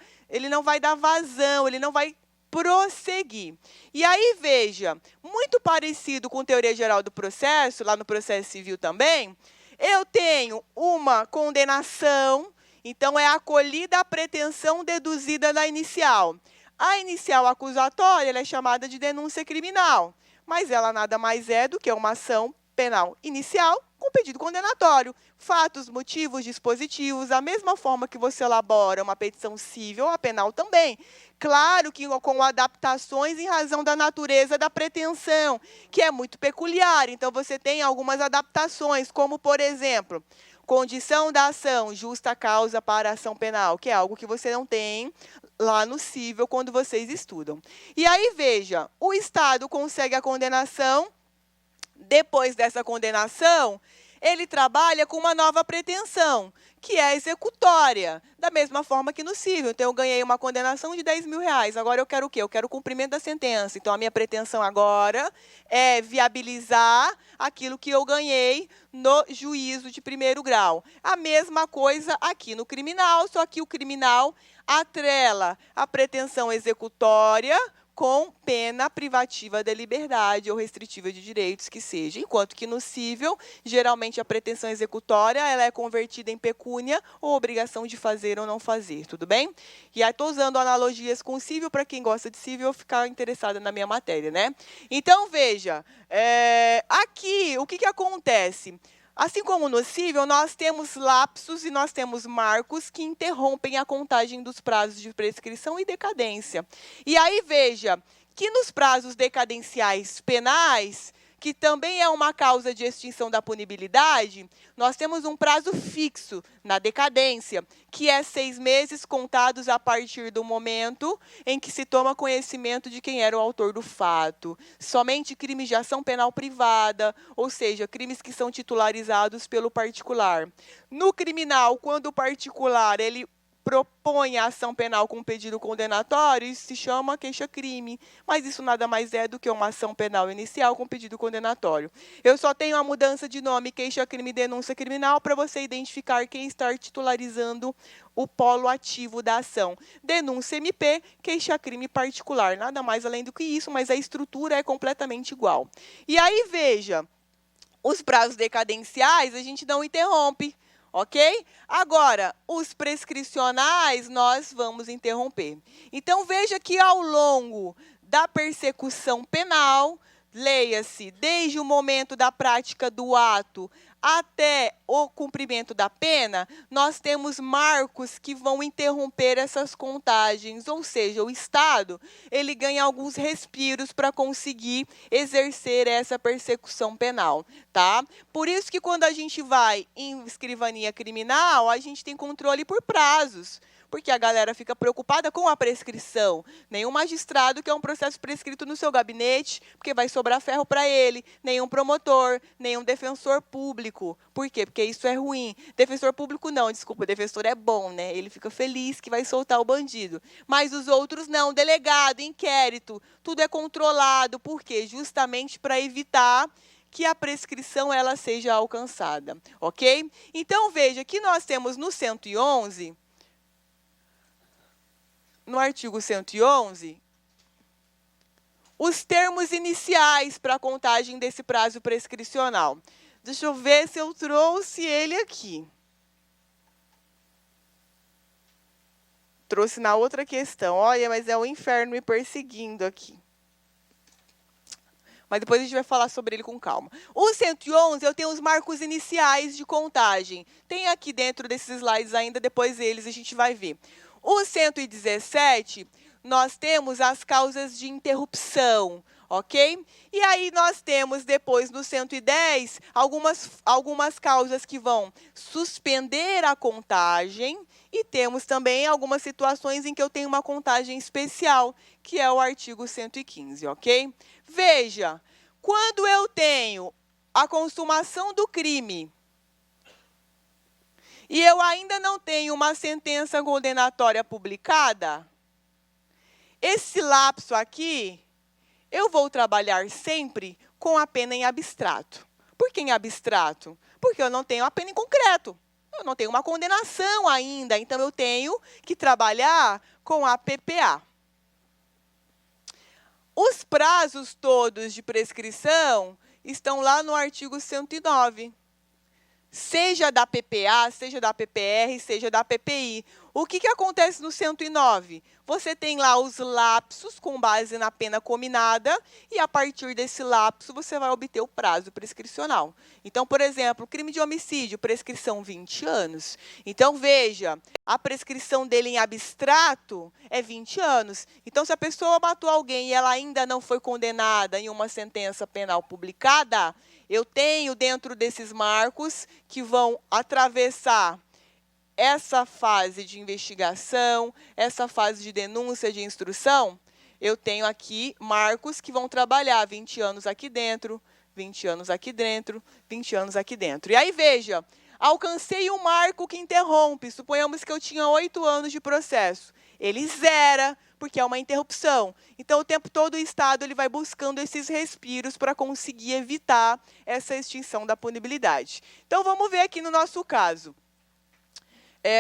vazão, ele não vai prosseguir. E aí, veja, muito parecido com teoria geral do processo, lá no processo civil também, eu tenho uma condenação. Então, é acolhida a pretensão deduzida da inicial. A inicial acusatória ela é chamada de denúncia criminal, mas ela nada mais é do que uma ação penal inicial com pedido condenatório. Fatos, motivos, dispositivos, da mesma forma que você elabora uma petição civil, a penal também. Claro que com adaptações em razão da natureza da pretensão, que é muito peculiar. Então, você tem algumas adaptações, como, por exemplo, condição da ação, justa causa para a ação penal, que é algo que você não tem lá no cível quando vocês estudam. E aí, veja, o Estado consegue a condenação. Depois dessa condenação, ele trabalha com uma nova pretensão, que é a executória, da mesma forma que no cível. Então, eu ganhei uma condenação de R$10.000. Agora, eu quero o quê? Eu quero o cumprimento da sentença. Então, a minha pretensão agora é viabilizar aquilo que eu ganhei no juízo de primeiro grau. A mesma coisa aqui no criminal, só que o criminal atrela a pretensão executória com pena privativa da liberdade ou restritiva de direitos que seja. Enquanto que no cível, geralmente a pretensão executória ela é convertida em pecúnia ou obrigação de fazer ou não fazer, tudo bem? E aí estou usando analogias com o cível para quem gosta de cível ficar interessada na minha matéria, né? Então, veja, aqui o que acontece? Assim como no cível, nós temos lapsos e nós temos marcos que interrompem a contagem dos prazos de prescrição e decadência. E aí, veja, que nos prazos decadenciais penais, que também é uma causa de extinção da punibilidade, nós temos um prazo fixo na decadência, que é 6 meses contados a partir do momento em que se toma conhecimento de quem era o autor do fato. Somente crimes de ação penal privada, ou seja, crimes que são titularizados pelo particular. No criminal, quando o particular ele propõe a ação penal com pedido condenatório, isso se chama queixa-crime. Mas isso nada mais é do que uma ação penal inicial com pedido condenatório. Eu só tenho a mudança de nome queixa-crime e denúncia criminal para você identificar quem está titularizando o polo ativo da ação. Denúncia MP, queixa-crime particular. Nada mais além do que isso, mas a estrutura é completamente igual. E aí, veja, os prazos decadenciais a gente não interrompe. Ok? Agora, os prescricionais nós vamos interromper. Então, veja que ao longo da persecução penal, leia-se, desde o momento da prática do ato até o cumprimento da pena, nós temos marcos que vão interromper essas contagens, ou seja, o Estado ele ganha alguns respiros para conseguir exercer essa persecução penal, tá? Por isso que quando a gente vai em escrivania criminal, a gente tem controle por prazos. Porque a galera fica preocupada com a prescrição. Nenhum magistrado quer um processo prescrito no seu gabinete, porque vai sobrar ferro para ele. Nenhum promotor, nenhum defensor público. Por quê? Porque isso é ruim. Defensor público não, desculpa, defensor é bom, né? Ele fica feliz que vai soltar o bandido. Mas os outros não, delegado, inquérito, tudo é controlado. Por quê? Justamente para evitar que a prescrição ela seja alcançada, ok? Então, veja que nós temos no 111, no artigo 111, os termos iniciais para a contagem desse prazo prescricional. Deixa eu ver se eu trouxe ele aqui. Trouxe na outra questão. Olha, mas é o inferno me perseguindo aqui. Mas depois a gente vai falar sobre ele com calma. O 111, eu tenho os marcos iniciais de contagem. Tem aqui dentro desses slides ainda, depois eles a gente vai ver. O 117, nós temos as causas de interrupção, ok? E aí nós temos depois no 110, algumas causas que vão suspender a contagem e temos também algumas situações em que eu tenho uma contagem especial, que é o artigo 115, ok? Veja, quando eu tenho a consumação do crime e eu ainda não tenho uma sentença condenatória publicada, esse lapso aqui, eu vou trabalhar sempre com a pena em abstrato. Por que em abstrato? Porque eu não tenho a pena em concreto. Eu não tenho uma condenação ainda, então eu tenho que trabalhar com a PPA. Os prazos todos de prescrição estão lá no artigo 109. Seja da PPA, seja da PPR, seja da PPI. O que acontece no 109? Você tem lá os lapsos com base na pena cominada e, a partir desse lapso, você vai obter o prazo prescricional. Então, por exemplo, crime de homicídio, prescrição 20 anos. Então, veja, a prescrição dele em abstrato é 20 anos. Então, se a pessoa matou alguém e ela ainda não foi condenada em uma sentença penal publicada, eu tenho dentro desses marcos que vão atravessar essa fase de investigação, essa fase de denúncia, de instrução, eu tenho aqui marcos que vão trabalhar 20 anos aqui dentro, 20 anos aqui dentro, 20 anos aqui dentro. E aí, veja, alcancei um marco que interrompe. Suponhamos que eu tinha 8 anos de processo. Ele zera, porque é uma interrupção. Então, o tempo todo o Estado ele vai buscando esses respiros para conseguir evitar essa extinção da punibilidade. Então, vamos ver aqui no nosso caso.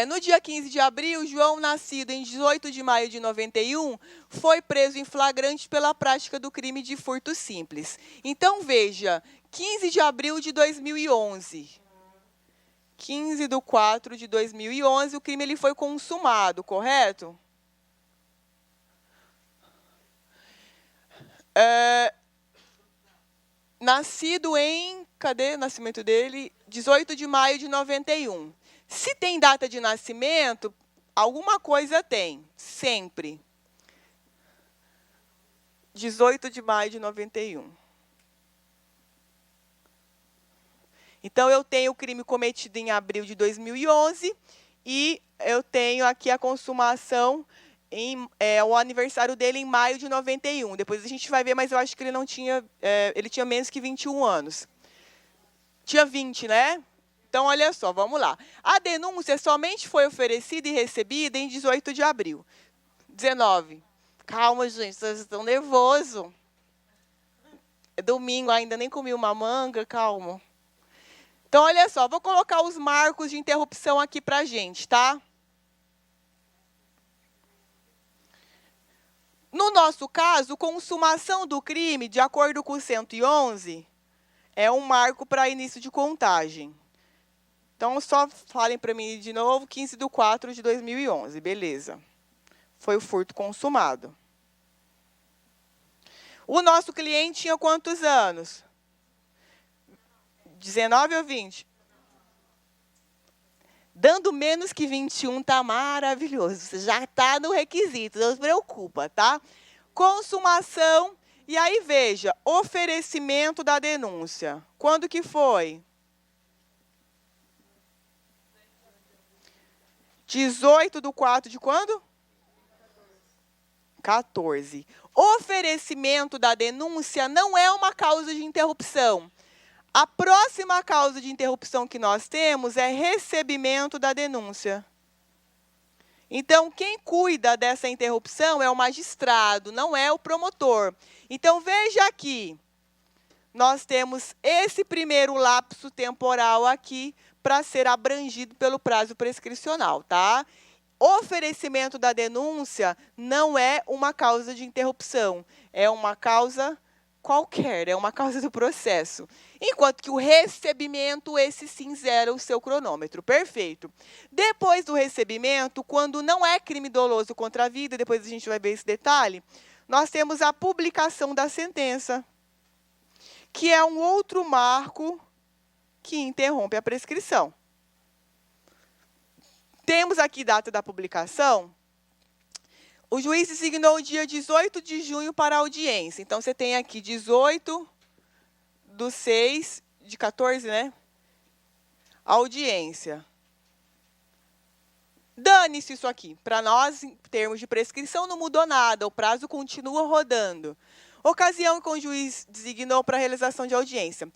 No dia 15 de abril, João, nascido em 18 de maio de 91, foi preso em flagrante pela prática do crime de furto simples. Então, veja, 15 de abril de 2011. 15 de 4 de 2011, o crime ele foi consumado, correto? Nascido em... Cadê o nascimento dele? 18 de maio de 91. Se tem data de nascimento, alguma coisa tem, sempre. 18 de maio de 91. Então, eu tenho o crime cometido em abril de 2011 e eu tenho aqui a consumação, o aniversário dele em maio de 91. Depois a gente vai ver, mas eu acho que ele não tinha, ele tinha menos que 21 anos. Tinha 20, né? Então, olha só, vamos lá. A denúncia somente foi oferecida e recebida em 18 de abril. 19. Calma, gente, vocês estão nervosos. É domingo ainda, nem comi uma manga, calma. Então, olha só, vou colocar os marcos de interrupção aqui para a gente, tá? No nosso caso, consumação do crime, de acordo com o 111, é um marco para início de contagem. Então, só falem para mim de novo, 15 de 4 de 2011, beleza. Foi o furto consumado. O nosso cliente tinha quantos anos? 19 ou 20? Dando menos que 21 está maravilhoso. Você já está no requisito, não se preocupa, tá? Consumação, e aí veja, oferecimento da denúncia. Quando que foi? 18/4 de quando? 14. Oferecimento da denúncia não é uma causa de interrupção. A próxima causa de interrupção que nós temos é recebimento da denúncia. Então, quem cuida dessa interrupção é o magistrado, não é o promotor. Então, veja aqui, nós temos esse primeiro lapso temporal aqui para ser abrangido pelo prazo prescricional, tá? Oferecimento da denúncia não é uma causa de interrupção, é uma causa qualquer, é uma causa do processo. Enquanto que o recebimento, esse sim zera o seu cronômetro. Perfeito. Depois do recebimento, quando não é crime doloso contra a vida, depois a gente vai ver esse detalhe, nós temos a publicação da sentença, que é um outro marco que interrompe a prescrição. Temos aqui data da publicação. O juiz designou o dia 18 de junho para a audiência. Então, você tem aqui 18/6/14, né? Audiência. Dane-se isso aqui. Para nós, em termos de prescrição, não mudou nada. O prazo continua rodando. Ocasião que o juiz designou para a realização de audiência.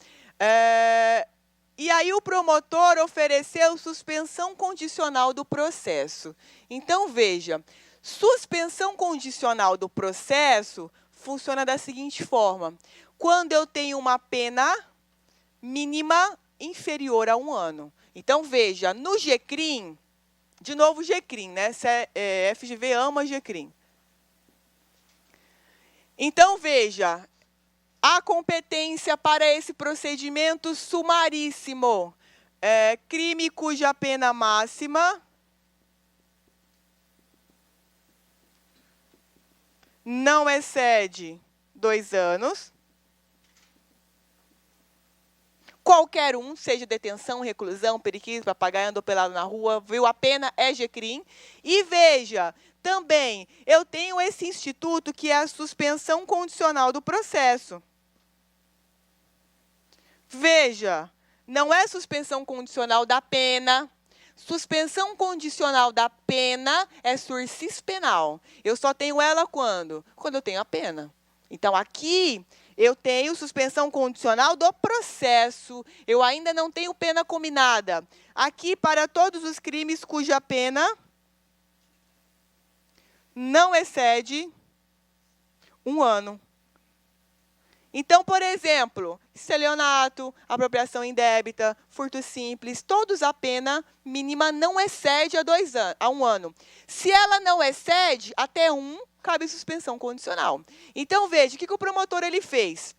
E aí o promotor ofereceu suspensão condicional do processo. Então, veja, suspensão condicional do processo funciona da seguinte forma. Quando eu tenho uma pena mínima inferior a 1 ano. Então, veja, no GCRIM, de novo GCRIM, né? FGV ama GCRIM. Então, veja, a competência para esse procedimento sumaríssimo, crime cuja pena máxima não excede 2 anos. Qualquer um, seja detenção, reclusão, periquito, papagaio, andou pelado na rua, viu a pena, é GCRIM. E veja, também, eu tenho esse instituto que é a suspensão condicional do processo. Veja, não é suspensão condicional da pena. Suspensão condicional da pena é sursis penal. Eu só tenho ela quando? Quando eu tenho a pena. Então, aqui, eu tenho suspensão condicional do processo. Eu ainda não tenho pena cominada. Aqui, para todos os crimes cuja pena não excede 1 ano. Então, por exemplo, estelionato, apropriação indébita, furto simples, todos a pena mínima não excede a 1 ano. Se ela não excede, até 1, cabe suspensão condicional. Então, veja, o que o promotor ele fez?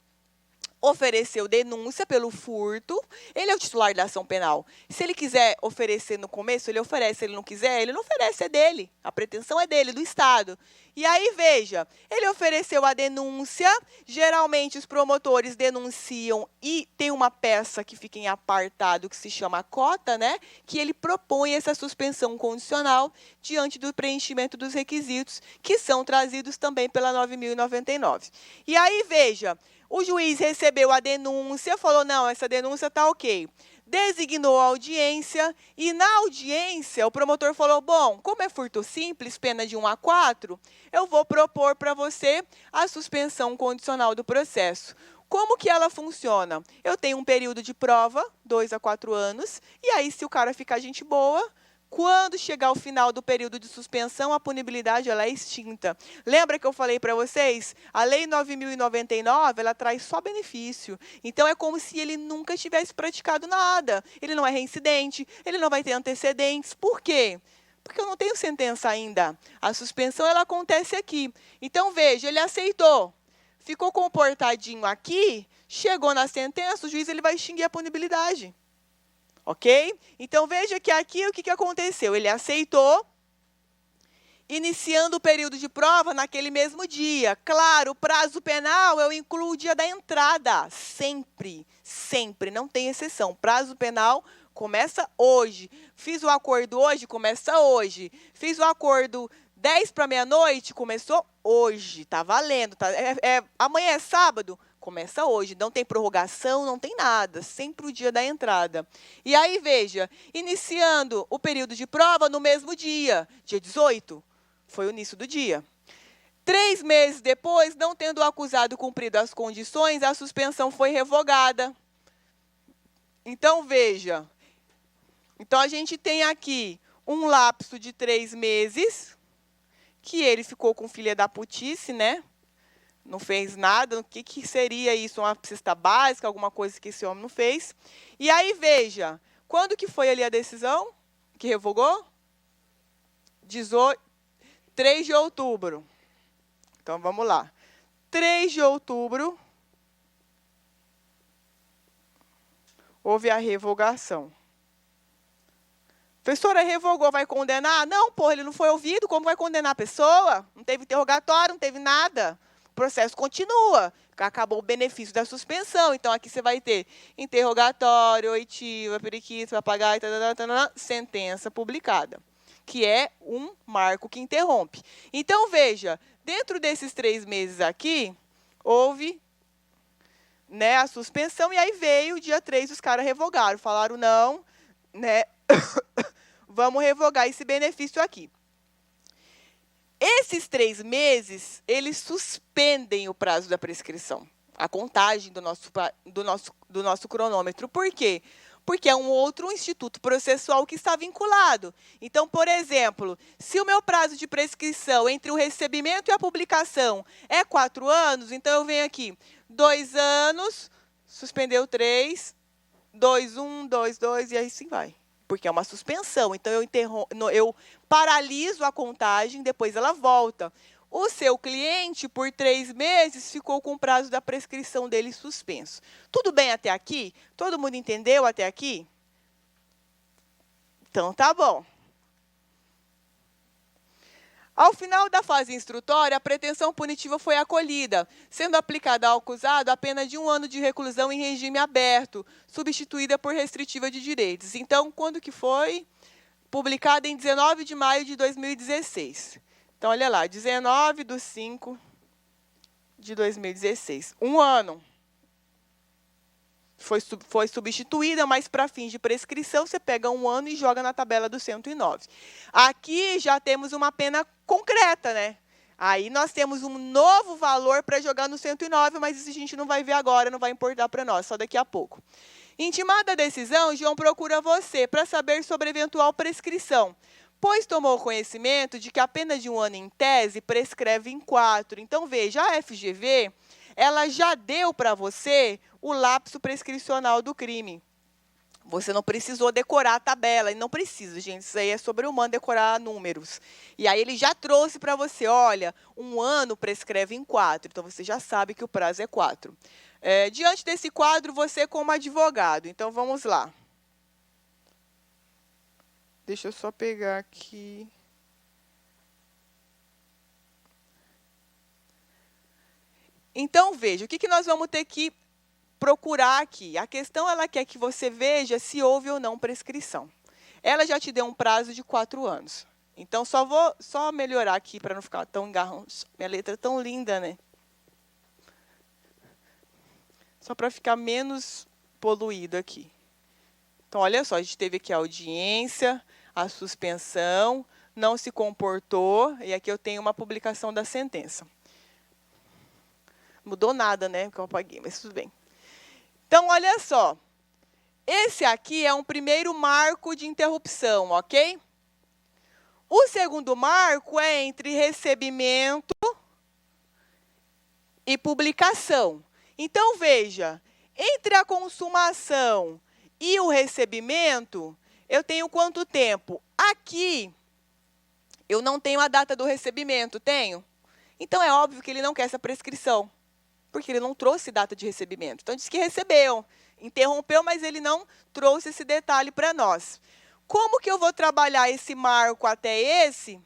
Ofereceu denúncia pelo furto, ele é o titular da ação penal. Se ele quiser oferecer no começo, ele oferece. Se ele não quiser, ele não oferece, é dele. A pretensão é dele, do Estado. E aí, veja, ele ofereceu a denúncia, geralmente os promotores denunciam e tem uma peça que fica em apartado, que se chama cota, né? Que ele propõe essa suspensão condicional diante do preenchimento dos requisitos, que são trazidos também pela 9.099. E aí, veja, o juiz recebeu a denúncia, falou, não, essa denúncia está ok. Designou a audiência e, na audiência, o promotor falou, bom, como é furto simples, pena de 1 a 4, eu vou propor para você a suspensão condicional do processo. Como que ela funciona? Eu tenho um período de prova, 2 a 4 anos, e aí, se o cara ficar gente boa, quando chegar ao final do período de suspensão, a punibilidade ela é extinta. Lembra que eu falei para vocês? A Lei 9.099, ela traz só benefício. Então, é como se ele nunca tivesse praticado nada. Ele não é reincidente, ele não vai ter antecedentes. Por quê? Porque eu não tenho sentença ainda. A suspensão ela acontece aqui. Então, veja, ele aceitou. Ficou comportadinho aqui, chegou na sentença, o juiz ele vai extinguir a punibilidade. Ok? Então, veja que aqui o que aconteceu? Ele aceitou, iniciando o período de prova naquele mesmo dia. Claro, o prazo penal eu incluo o dia da entrada. Sempre, sempre, não tem exceção. Prazo penal começa hoje. Fiz o acordo hoje, começa hoje. Fiz o acordo 10 para meia-noite, começou hoje. Está valendo. Amanhã é sábado, Começa hoje, não tem prorrogação, não tem nada, sempre o dia da entrada. E aí, veja, iniciando o período de prova no mesmo dia 18, foi o início do dia. 3 meses depois, não tendo o acusado cumprido as condições, a suspensão foi revogada. Então, veja, então a gente tem aqui um lapso de 3 meses, que ele ficou com filha da putice, né? Não fez nada. O que seria isso? Uma cesta básica, alguma coisa que esse homem não fez. E aí, veja, quando que foi ali a decisão que revogou? 3 de outubro. Então, vamos lá. 3 de outubro, houve a revogação. Professora, revogou, vai condenar? Não, porra, ele não foi ouvido, como vai condenar a pessoa? Não teve interrogatório, não teve nada. O processo continua. Acabou o benefício da suspensão. Então, aqui você vai ter interrogatório, oitiva, periquito, papagaio, sentença publicada, que é um marco que interrompe. Então, veja, dentro desses 3 meses aqui, houve, né, a suspensão, e aí veio o dia 3, os caras revogaram, falaram não, né, vamos revogar esse benefício aqui. Esses 3 meses, eles suspendem o prazo da prescrição, a contagem do nosso cronômetro. Por quê? Porque é um outro instituto processual que está vinculado. Então, por exemplo, se o meu prazo de prescrição entre o recebimento e a publicação é 4 anos, então eu venho aqui, 2 anos, suspendeu 3, 2, 1, 2, 2, e aí sim vai. Porque é uma suspensão, então eu paraliso a contagem, depois ela volta. O seu cliente, por 3 meses, ficou com o prazo da prescrição dele suspenso. Tudo bem até aqui? Todo mundo entendeu até aqui? Então, tá bom. Ao final da fase instrutória, a pretensão punitiva foi acolhida, sendo aplicada ao acusado a pena de 1 ano de reclusão em regime aberto, substituída por restritiva de direitos. Então, quando que foi? Publicada em 19 de maio de 2016. Então, olha lá, 19/5/2016. 1 ano. Foi substituída, mas para fins de prescrição, você pega 1 ano e joga na tabela do 109. Aqui já temos uma pena concreta, né? Aí nós temos um novo valor para jogar no 109, mas isso a gente não vai ver agora, não vai importar para nós, só daqui a pouco. Intimada a decisão, João procura você para saber sobre eventual prescrição, pois tomou conhecimento de que a pena de 1 ano em tese prescreve em 4. Então, veja, a FGV, ela já deu para você o lapso prescricional do crime. Você não precisou decorar a tabela, e não precisa, gente, isso aí é sobre-humano decorar números. E aí ele já trouxe para você, olha, 1 ano prescreve em 4, então você já sabe que o prazo é 4. Diante desse quadro, você como advogado, então vamos lá. Deixa eu só pegar aqui. Então, veja, o que nós vamos ter que procurar aqui? A questão, ela quer que você veja se houve ou não prescrição. Ela já te deu um prazo de 4 anos. Então, só melhorar aqui para não ficar tão engarrão. Minha letra é tão linda, né? Só para ficar menos poluído aqui. Então, olha só, a gente teve aqui a audiência, a suspensão, não se comportou, e aqui eu tenho uma publicação da sentença. Mudou nada, né? Porque eu apaguei, mas tudo bem. Então, olha só. Esse aqui é um primeiro marco de interrupção, ok? O segundo marco é entre recebimento e publicação. Então, veja, entre a consumação e o recebimento, eu tenho quanto tempo? Aqui, eu não tenho a data do recebimento, tenho? Então, é óbvio que ele não quer essa prescrição, porque ele não trouxe data de recebimento. Então, diz que recebeu, interrompeu, mas ele não trouxe esse detalhe para nós. Como que eu vou trabalhar esse marco até esse,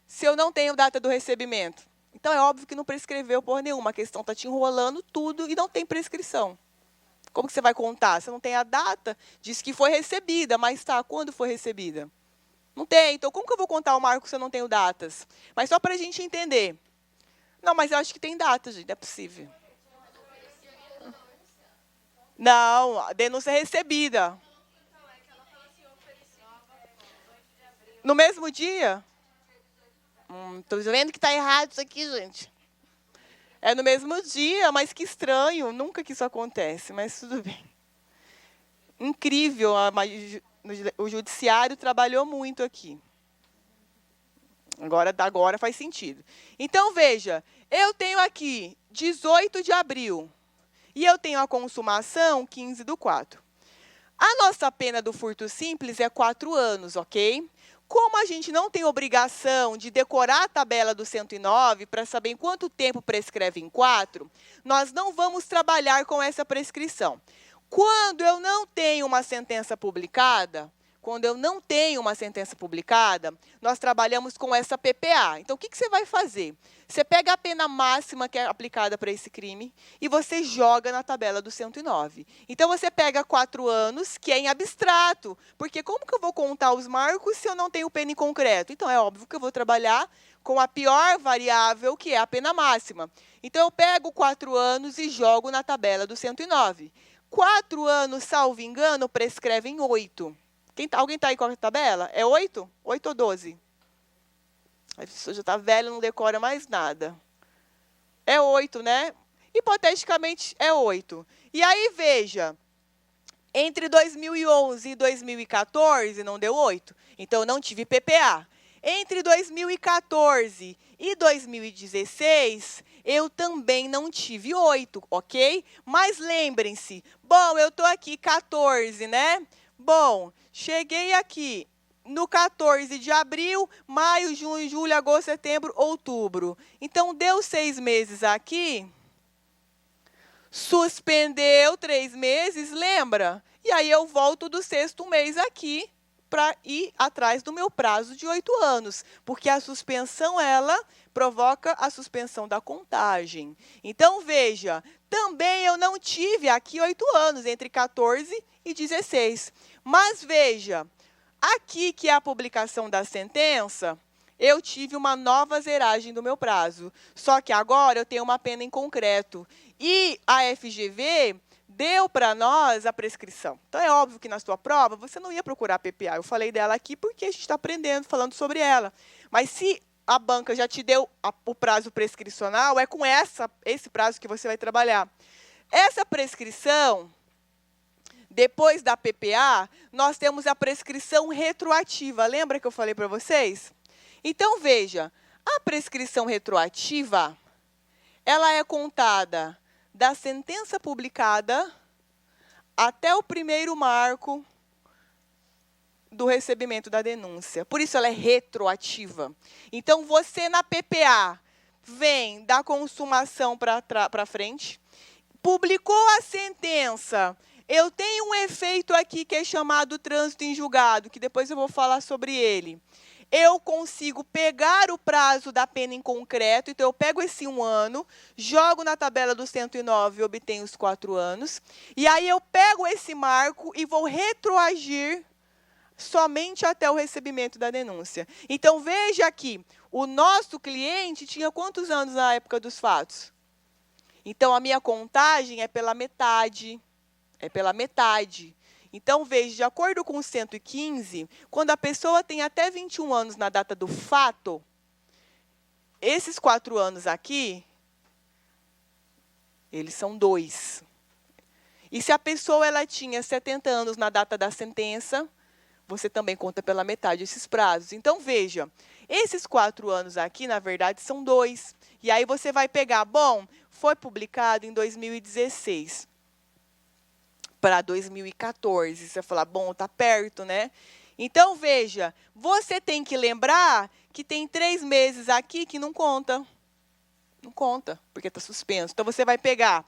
se eu não tenho data do recebimento? Então, é óbvio que não prescreveu por nenhuma. A questão está te enrolando tudo e não tem prescrição. Como que você vai contar? Você não tem a data, diz que foi recebida, mas tá, quando foi recebida? Não tem. Então, como que eu vou contar o marco se eu não tenho datas? Mas só para a gente entender. Não, mas eu acho que tem data, gente, não é possível. Não, a denúncia recebida. No mesmo dia? Tô vendo que está errado isso aqui, gente. É no mesmo dia, mas que estranho. Nunca que isso acontece, mas tudo bem. Incrível, o judiciário trabalhou muito aqui. Agora faz sentido. Então, veja, eu tenho aqui 18 de abril e eu tenho a consumação 15/4. A nossa pena do furto simples é 4 anos, ok? Como a gente não tem obrigação de decorar a tabela do 109 para saber em quanto tempo prescreve em 4, nós não vamos trabalhar com essa prescrição. Quando eu não tenho uma sentença publicada, nós trabalhamos com essa PPA. Então, o que você vai fazer? Você pega a pena máxima que é aplicada para esse crime e você joga na tabela do 109. Então, você pega 4 anos, que é em abstrato, porque como que eu vou contar os marcos se eu não tenho pena em concreto? Então, é óbvio que eu vou trabalhar com a pior variável, que é a pena máxima. Então, eu pego 4 anos e jogo na tabela do 109. 4 anos, salvo engano, prescreve em 8. Alguém está aí com a tabela? É 8? 8 ou 12? A pessoa já está velha, não decora mais nada. É 8, né? Hipoteticamente, é 8. E aí, veja, entre 2011 e 2014, não deu 8. Então, eu não tive PPA. Entre 2014 e 2016, eu também não tive 8, ok? Mas lembrem-se, bom, eu estou aqui 14, né? Bom, cheguei aqui no 14 de abril, maio, junho, julho, agosto, setembro, outubro. Então, deu 6 meses aqui, suspendeu 3 meses, lembra? E aí eu volto do 6º mês aqui para ir atrás do meu prazo de 8 anos, porque a suspensão, ela provoca a suspensão da contagem. Então, veja, também eu não tive aqui 8 anos, entre 14 e 16. Mas, veja, aqui que é a publicação da sentença, eu tive uma nova zeragem do meu prazo. Só que agora eu tenho uma pena em concreto. E a FGV deu para nós a prescrição. Então, é óbvio que na sua prova você não ia procurar a PPA. Eu falei dela aqui porque a gente está aprendendo, falando sobre ela. Mas se a banca já te deu o prazo prescricional, é com esse prazo que você vai trabalhar. Essa prescrição, depois da PPA, nós temos a prescrição retroativa. Lembra que eu falei para vocês? Então, veja, a prescrição retroativa, ela é contada da sentença publicada até o primeiro marco do recebimento da denúncia. Por isso, ela é retroativa. Então, você na PPA vem da consumação para frente, publicou a sentença. Eu tenho um efeito aqui que é chamado trânsito em julgado, que depois eu vou falar sobre ele. Eu consigo pegar o prazo da pena em concreto, então eu pego esse 1 ano, jogo na tabela do 109 e obtenho os 4 anos, e aí eu pego esse marco e vou retroagir somente até o recebimento da denúncia. Então, veja aqui, o nosso cliente tinha quantos anos na época dos fatos? Então, a minha contagem é pela metade. Então, veja, de acordo com o 115, quando a pessoa tem até 21 anos na data do fato, esses 4 anos aqui, eles são 2. E se a pessoa ela tinha 70 anos na data da sentença, você também conta pela metade esses prazos. Então, veja, esses 4 anos aqui, na verdade, são 2. E aí você vai pegar, bom, foi publicado em 2016. Para 2014. Você vai falar, bom, está perto, né? Então, veja, você tem que lembrar que tem 3 meses aqui que não conta. Não conta, porque está suspenso. Então, você vai pegar.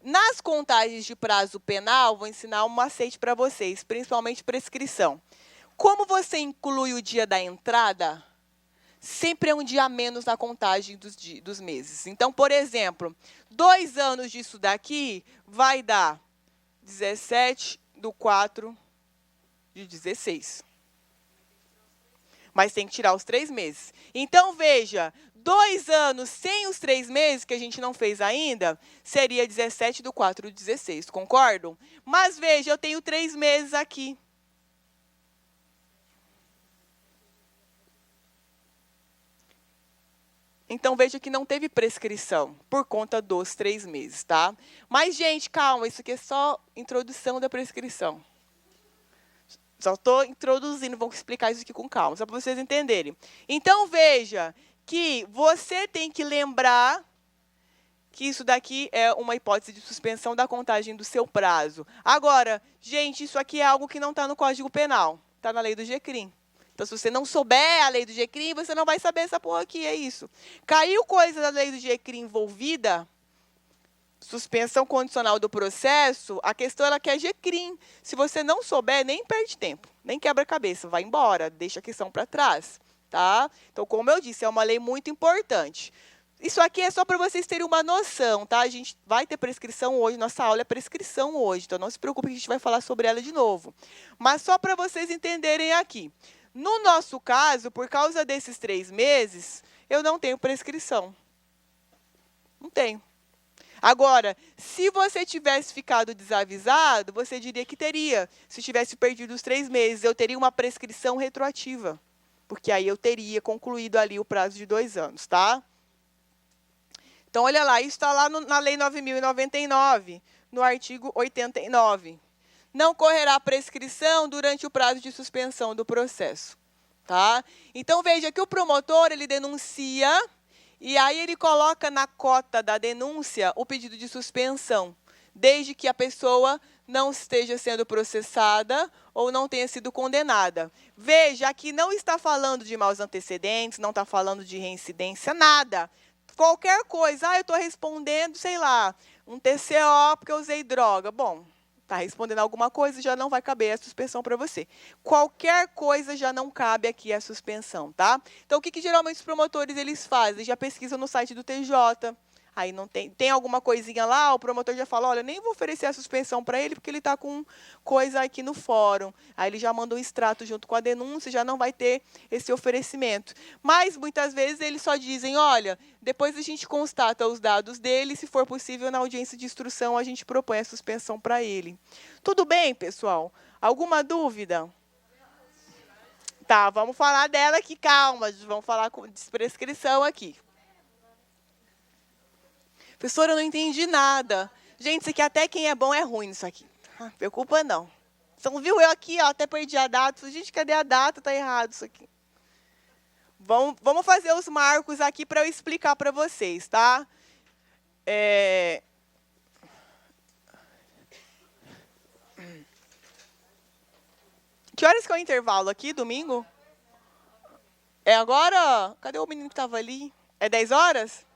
Nas contagens de prazo penal, vou ensinar um macete para vocês, principalmente prescrição. Como você inclui o dia da entrada, sempre é um dia a menos na contagem dos meses. Então, por exemplo, 2 anos disso daqui vai dar 17/4/16. Mas tem que tirar os 3 meses. Então, veja, 2 anos sem os 3 meses, que a gente não fez ainda, seria 17/4/16, concordam? Mas veja, eu tenho 3 meses aqui. Então, veja que não teve prescrição por conta dos 3 meses, tá? Mas, gente, calma, isso aqui é só introdução da prescrição. Só estou introduzindo, vou explicar isso aqui com calma, só para vocês entenderem. Então, veja que você tem que lembrar que isso daqui é uma hipótese de suspensão da contagem do seu prazo. Agora, gente, isso aqui é algo que não está no Código Penal, está na lei do GCRIM. Então, se você não souber a lei do GCRIM, você não vai saber essa porra aqui, é isso. Caiu coisa da lei do GCRIM envolvida, suspensão condicional do processo, a questão ela quer GCRIM. Se você não souber, nem perde tempo, nem quebra a cabeça, vai embora, deixa a questão para trás, tá? Então, como eu disse, é uma lei muito importante. Isso aqui é só para vocês terem uma noção, tá? A gente vai ter prescrição hoje, nossa aula é prescrição hoje, então não se preocupe que a gente vai falar sobre ela de novo. Mas só para vocês entenderem aqui. No nosso caso, por causa desses 3 meses, eu não tenho prescrição. Não tenho. Agora, se você tivesse ficado desavisado, você diria que teria. Se tivesse perdido os 3 meses, eu teria uma prescrição retroativa. Porque aí eu teria concluído ali o prazo de 2 anos, tá? Então, olha lá, isso está lá na Lei 9.099, no artigo 89. Não correrá prescrição durante o prazo de suspensão do processo, tá? Então, veja que o promotor, ele denuncia, e aí ele coloca na cota da denúncia o pedido de suspensão, desde que a pessoa não esteja sendo processada ou não tenha sido condenada. Veja, aqui não está falando de maus antecedentes, não está falando de reincidência, nada. Qualquer coisa, eu estou respondendo, sei lá, um TCO porque eu usei droga. Bom, está respondendo alguma coisa, já não vai caber a suspensão para você. Qualquer coisa já não cabe aqui a suspensão, tá? Então, o que geralmente os promotores eles fazem? Eles já pesquisam no site do TJ. Aí não tem alguma coisinha lá, o promotor já fala, olha, nem vou oferecer a suspensão para ele, porque ele está com coisa aqui no fórum. Aí ele já manda um extrato junto com a denúncia, já não vai ter esse oferecimento. Mas, muitas vezes, eles só dizem, olha, depois a gente constata os dados dele, se for possível, na audiência de instrução, a gente propõe a suspensão para ele. Tudo bem, pessoal? Alguma dúvida? Tá, vamos falar dela aqui, calma, vamos falar de prescrição aqui. Professora, eu não entendi nada. Gente, isso aqui até quem é bom é ruim nisso aqui. Não preocupa não. Você não viu eu aqui, ó, até perdi a data. Falei, gente, cadê a data? Tá errado isso aqui. Vamos fazer os marcos aqui para eu explicar para vocês, tá? Que horas que é o intervalo aqui, domingo? É agora? Cadê o menino que estava ali? É 10 horas?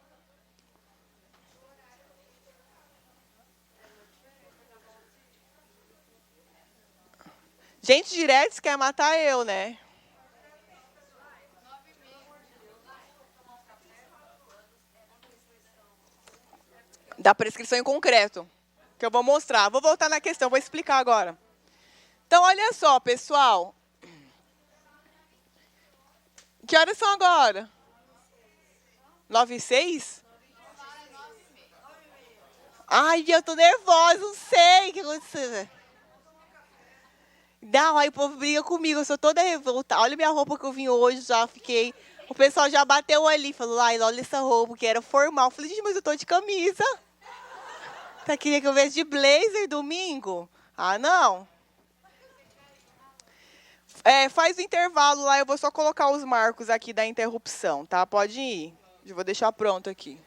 Gente, direto quer matar eu, né? Da prescrição em concreto, que eu vou mostrar. Vou voltar na questão, vou explicar agora. Então, olha só, pessoal. Que horas são agora? 9h06? Ai, eu tô nervosa, não sei o que aconteceu. Não, aí o povo briga comigo, eu sou toda revoltada. Olha minha roupa que eu vim hoje, já fiquei... O pessoal já bateu ali, falou, ai, olha essa roupa, que era formal. Eu falei, gente, mas eu tô de camisa. Você queria que eu viesse de blazer domingo? Ah, não. Faz o intervalo lá, eu vou só colocar os marcos aqui da interrupção, tá? Pode ir. Eu vou deixar pronto aqui.